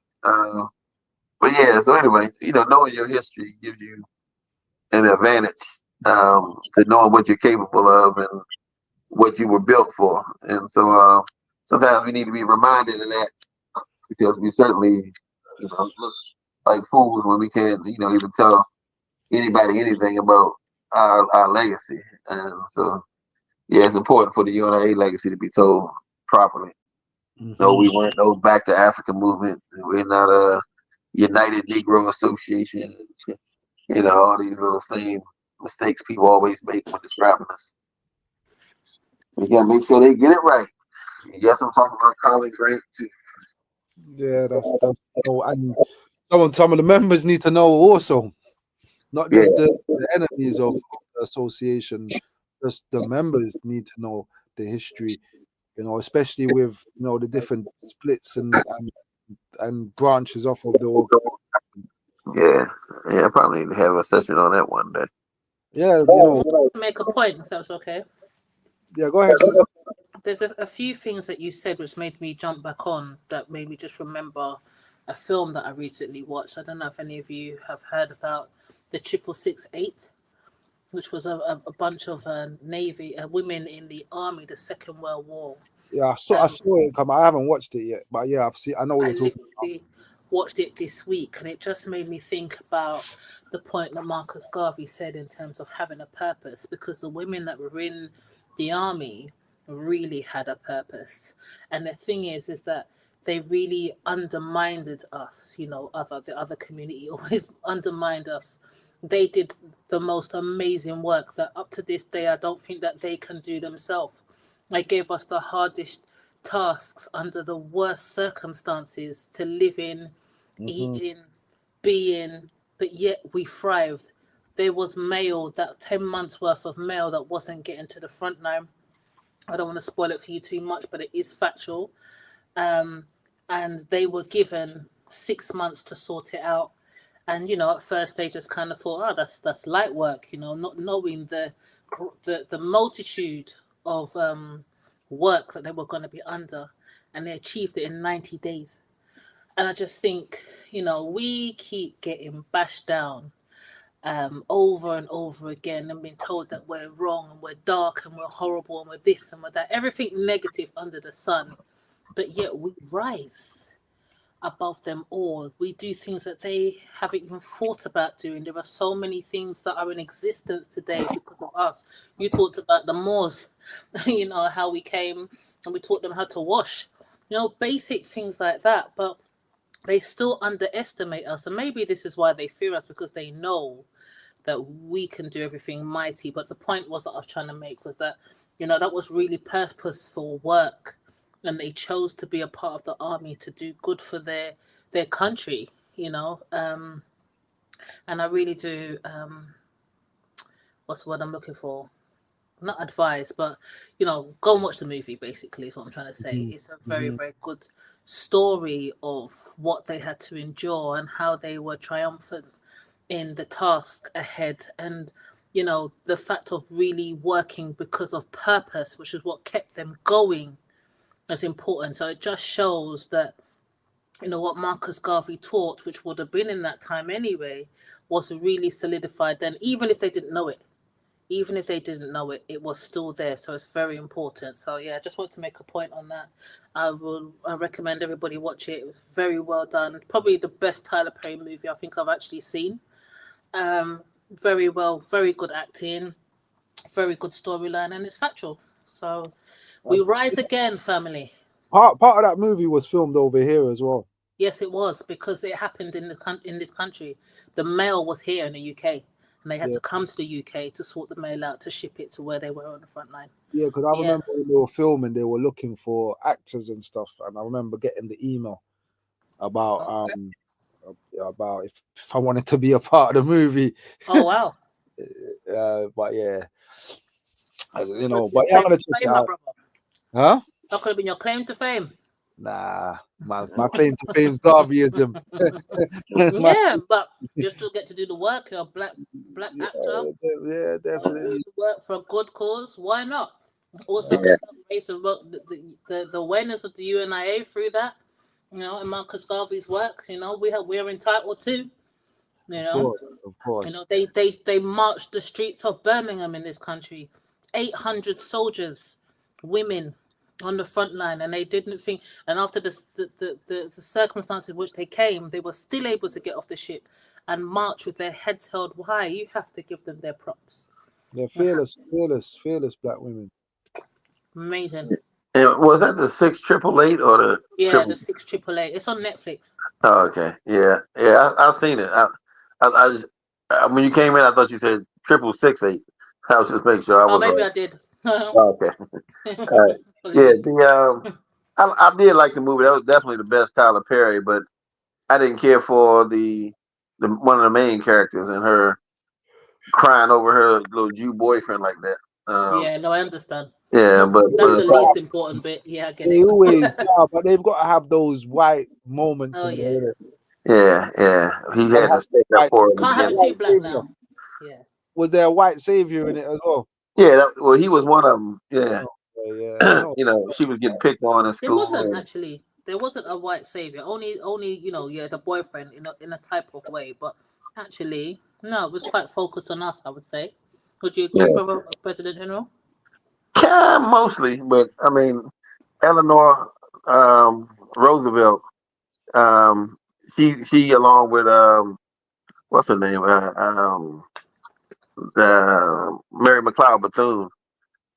But yeah, so anyway, knowing your history gives you an advantage to knowing what you're capable of and what you were built for. And so sometimes we need to be reminded of that, because we certainly, look like fools when we can't, even tell anybody anything about our legacy. And so, yeah, it's important for the UNA legacy to be told properly. No, we weren't no back to Africa movement. We're not a United Negro Association. All these little same mistakes people always make when describing us. We gotta make sure they get it right. Yes, I'm talking about colleagues, right? Yeah, that's and some of the members need to know also, not Yeah, just the enemies of the association, just the members need to know the history, especially with the different splits and branches off of the organization. yeah, yeah. I probably need to have a session on that one day. Yeah, Make a point, if that's okay. yeah, go ahead, sister. There's a few things that you said which made me jump back on, that made me just remember a film that I recently watched. I don't know if any of you have heard about the 668, which was a bunch of Navy women in the army, the Second World War, Yeah, I saw it come. I haven't watched it yet, but yeah, I've seen. I know what I you're talking. literally watched it this week, and it just made me think about the point that Marcus Garvey said in terms of having a purpose, because the women that were in the army really had a purpose. And the thing is that they really undermined us, you know, the other community always undermined us. They did the most amazing work that up to this day I don't think that they can do themselves. They gave us the hardest tasks under the worst circumstances to live in, eat Mhm. in, be in, but yet we thrived. There was mail, that 10 months worth of mail that wasn't getting to the front line. I don't want to spoil it for you too much, but it is factual. Um, and they were given 6 months to sort it out. And you know, at first they just kind of thought, "Oh, that's light work," you know, not knowing the multitude of work that they were going to be under, and they achieved it in 90 days. And I just think, you know, we keep getting bashed down over and over again and being told that we're wrong and we're dark and we're horrible and we're this and we're that, everything negative under the sun, but yet we rise above them all. We do things that they haven't even thought about doing. There are so many things that are in existence today because of us. You talked about the Moors, you know, how we came and we taught them how to wash, you know, basic things like that. But they still underestimate us. And maybe this is why they fear us, because they know that we can do everything mighty. But the point was that I was trying to make was that, you know, that was really purposeful work, and they chose to be a part of the army to do good for their country, you know. And I really do. What's the word I'm looking for? Not advise, but you know, go and watch the movie. Basically, is what I'm trying to say. Mhm. It's a very, Mhm. very good story of what they had to endure and how they were triumphant in the task ahead, and you know, the fact of really working because of purpose, which is what kept them going, is important. So it just shows that, you know, what Marcus Garvey taught, which would have been in that time anyway, was really solidified then, even if they didn't know it. Even if they didn't know it, it was still there. So it's very important. So yeah, I just want to make a point on that. I recommend everybody watch it. It was very well done. Probably the best Tyler Perry movie I think I've actually seen. Um, very well, very good acting, very good storyline, and it's factual. So we rise again, family. Part of that movie was filmed over here as well. Yes, it was, because it happened in this country. The mail was here in the UK, and they had Yeah, to come to the UK to sort the mail out to ship it to where they were on the front line. yeah, because I Yeah. remember when they were filming, they were looking for actors and stuff, and I remember getting the email about if I wanted to be a part of the movie. Oh wow. But yeah, you know, Your but yeah, I'm claim gonna to check it fame, my out. brother. Huh? That could have been your claim to fame. Nah, my claim to fame is Garveyism. Yeah, but you still get to do the work. You're a black Yeah, actor. yeah, Doing definitely. the work for a good cause. Why not? Also, Uh, can help raise the awareness of the UNIA through that. You know, and Marcus Garvey's work. You know, we're entitled to. You know, of course. they marched the streets of Birmingham in this country. 800 soldiers, women on the front line, and they didn't think. And after the circumstances in which they came, they were still able to get off the ship and march with their heads held high. You have to give them their props. Yeah, You have fearless black women. amazing. And was that the 6 888 or the Yeah, the triple? 6 888. It's on Netflix. Oh, okay. Yeah, yeah. I've seen it. I just when you came in, I thought you said 666 8. I was just making sure I Oh, was maybe right. I did. Oh, okay. All right. Yeah. Apologies. I did like the movie. That was definitely the best Tyler Perry, but I didn't care for the one of the main characters and her crying over her little Jew boyfriend like that. Yeah, no, I understand. Yeah, That's but the least important bit. Yeah, I get They it. always are, but they've got to have those white moments Oh in yeah. there. yeah, he And had have to stick up white, for her in the Can't have it beginning. too white black savior. now. Yeah. Was there a white savior in it as well? Yeah, well, he was one of them. Yeah, Yeah, I know. you know, she was getting picked on in There school, wasn't and actually. There wasn't a white savior. Only you know, yeah, the boyfriend in a type of way. But actually, no, it was quite focused on us. I would say. Would you agree, yeah, brother, President General? yeah, mostly. But I mean, Eleanor Roosevelt. Um, she along with what's her name? Mary McLeod Bethune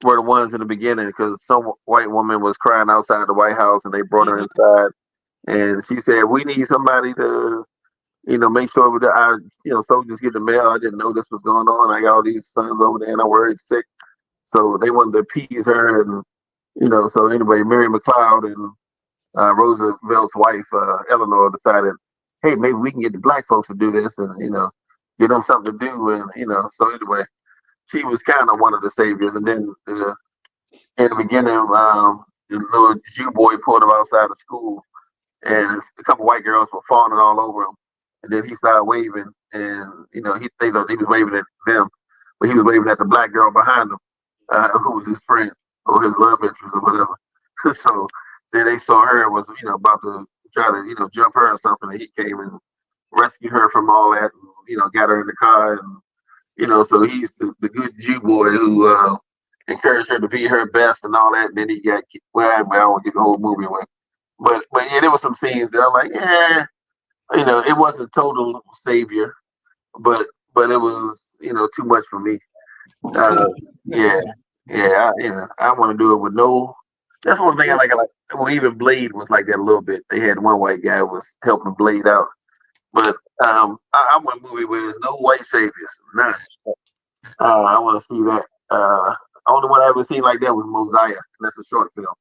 were the ones in the beginning because some white woman was crying outside the White House and they brought her inside and she said, "We need somebody to, make sure that our, soldiers get the mail. I didn't know this was going on. I got all these sons over there and I'm worried sick." So they wanted to appease her and, so anyway, Mary McLeod and Roosevelt's wife, Eleanor, decided, hey, maybe we can get the black folks to do this and, give them something to do. And, so anyway, she was kind of one of the saviors. And then in the beginning, the little Jew boy pulled him outside of school and a couple white girls were fawning all over him. And then he started waving and, he thinks he was waving at them, but he was waving at the black girl behind him, who was his friend or his love interest or whatever. So then they saw her and was, about to try to, jump her or something. And he came and rescued her from all that and, got her in the car. And, so he's the good Jew boy who encouraged her to be her best and all that. And then he got, well, I won't get the whole movie away. But yeah, there were some scenes that I'm like, yeah, it wasn't total savior, but it was, too much for me. Yeah, yeah, I want to do it with no. That's one thing I like. Well, even Blade was like that a little bit. They had one white guy who was helping Blade out, but I want a movie where there's no white saviors. None. I want to see that. Only one I ever seen like that was Mosiah. And that's a short film.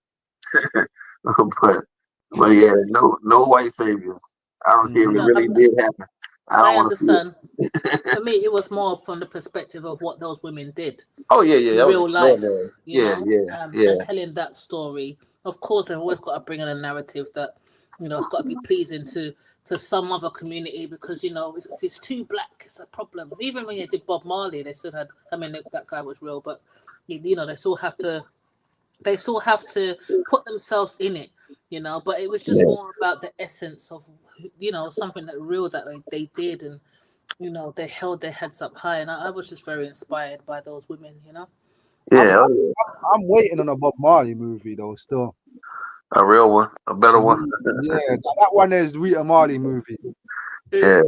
but yeah, no white saviors. I don't care if it really did happen. I understand. For me, it was more from the perspective of what those women did. Oh yeah, in real life, yeah. and telling that story. Of course, they've always got to bring in a narrative that it's got to be pleasing to some other community because if it's too black, it's a problem. Even when you did Bob Marley, they still had. I mean, that guy was real, but they still have to. They still have to put themselves in it, But it was just more about the essence of, something that real that they did, and they held their heads up high, and I was just very inspired by those women, Yeah, I'm waiting on a Bob Marley movie though. Still, a real one, a better one. Yeah, that one is Rita Marley movie. Yeah,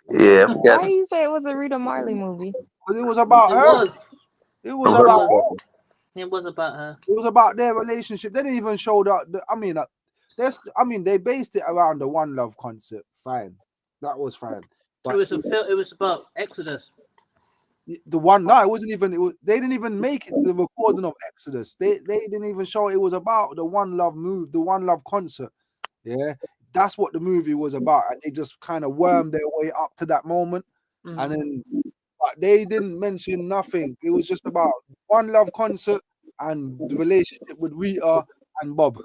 yeah. Why you say it was a Rita Marley movie? Because it was about her. It was about her. It was about her. It was about their relationship. They didn't even show that. They based it around the One Love concert. Fine, that was fine. But it was about Exodus. The one, no, it wasn't even. They didn't even make it the recording of Exodus. They didn't even show it was about the One Love the One Love concert. Yeah, that's what the movie was about, and they just kind of wormed their way up to that moment, and then but they didn't mention nothing. It was just about One Love concert and the relationship with Rita and Bob.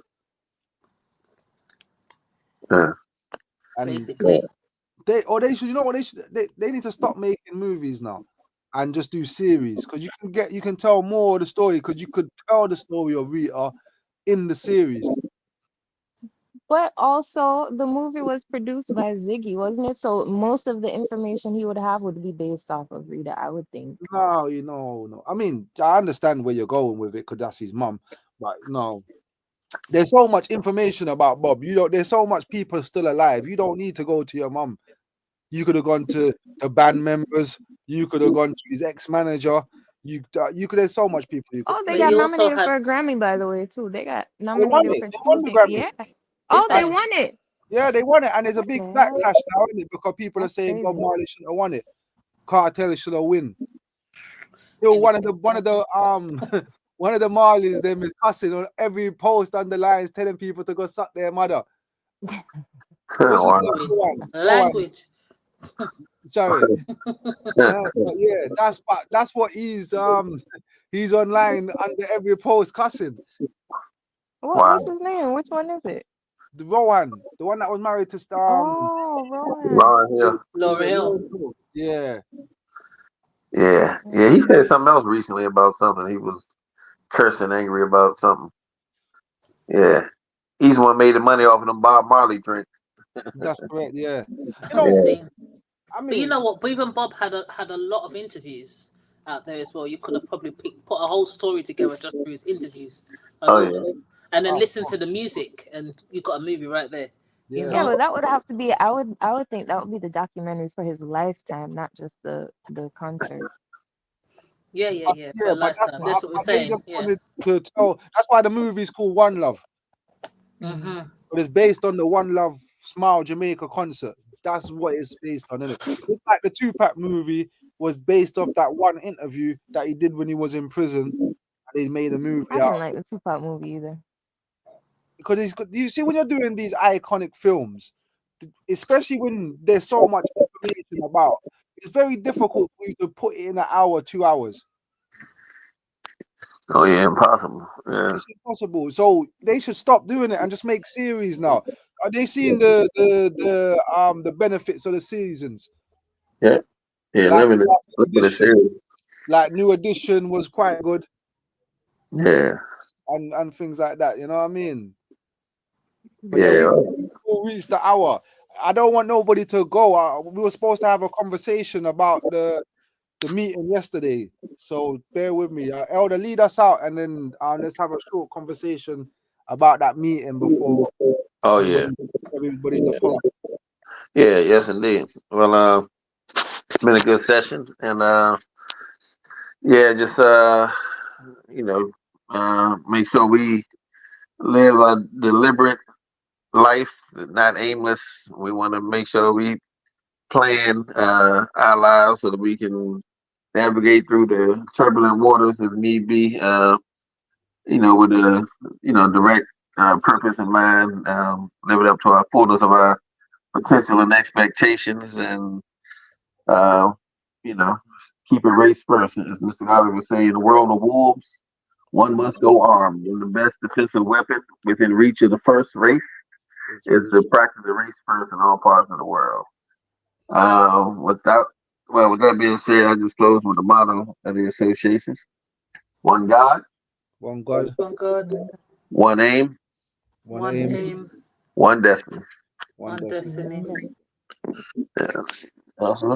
Yeah. And basically, they should, they need to stop making movies now and just do series because you can tell more of the story because you could tell the story of Rita in the series. But also, the movie was produced by Ziggy, wasn't it? So most of the information he would have would be based off of Rita, I would think. No, no. I mean, I understand where you're going with it because that's his mum, but no. There's so much information about Bob. There's so much people still alive. You don't need to go to your mum. You could have gone to the band members. You could have gone to his ex-manager. You could have so much people. They got nominated for a Grammy, by the way, too. They got nominated for 2 things. Yeah. They won it. Yeah, they won it, and there's a big backlash now, isn't it? Because people are saying Bob Marley shouldn't have won it. Cartel should have won. One of the one of the Marleys, them is cussing on every post on the lines, telling people to go suck their mother. Language. Sorry. Yeah, that's what he's online under every post cussing. What's his name? Which one is it? The Rohan, the one that was married to Rohan. Lauryn Hill. Yeah. He said something else recently about something. He was cursing, angry about something. Yeah, he's the one made the money off of them Bob Marley drinks. That's correct. Yeah. I mean, but you know what? But even Bob had a lot of interviews out there as well. You could have probably put a whole story together just through his interviews. and then Oh, listen to the music, and you got a movie right there. You yeah. Yeah, know? but that would have to be. I would think that would be the documentary for his lifetime, not just the concert. Yeah. For a Yeah, but lifetime. That's what we're but they saying. just Yeah. wanted to tell. That's why the movie's called One Love. Mm-hmm. But it's based on the One Love Smile Jamaica concert. That's what it's based on, isn't it? It's like the Tupac movie was based off that one interview that he did when he was in prison. And they made a movie I out didn't like the Tupac movie either. because he's got. You see, when you're doing these iconic films, especially when there's so much information about, it's very difficult for you to put it in an hour, 2 hours. Oh yeah, impossible. Yeah, It's impossible. So they should stop doing it and just make series now. Are they seeing the benefits of the seasons? yeah, yeah. Like Limited, limited edition, series. like New Edition was quite good, Yeah, and things like that. You know what I mean? But yeah, yeah. we'll reach the hour. I don't want nobody to go. We were supposed to have a conversation about the meeting yesterday, so bear with me. Elder, lead us out, and then let's have a short conversation about that meeting before Oh yeah, everybody depart. yeah. Yes, indeed. Well, it's been a good session, and yeah, just make sure we live a deliberate life, not aimless. We want to make sure we plan our lives so that we can navigate through the turbulent waters if need be. With a direct purpose in mind, living up to our fullness of our potential and expectations, and uh, you know, keep it race first. As Mr. Garvey was saying, in the world of wolves, one must go armed. And the best defensive weapon within reach of the first race is to practice the race first in all parts of the world. Without with that being said, I just close with the motto of the associations: one God, One God, One God, one aim, one one aim, aim, one destiny. one one destiny. destiny. Amen. Yeah. Absolutely.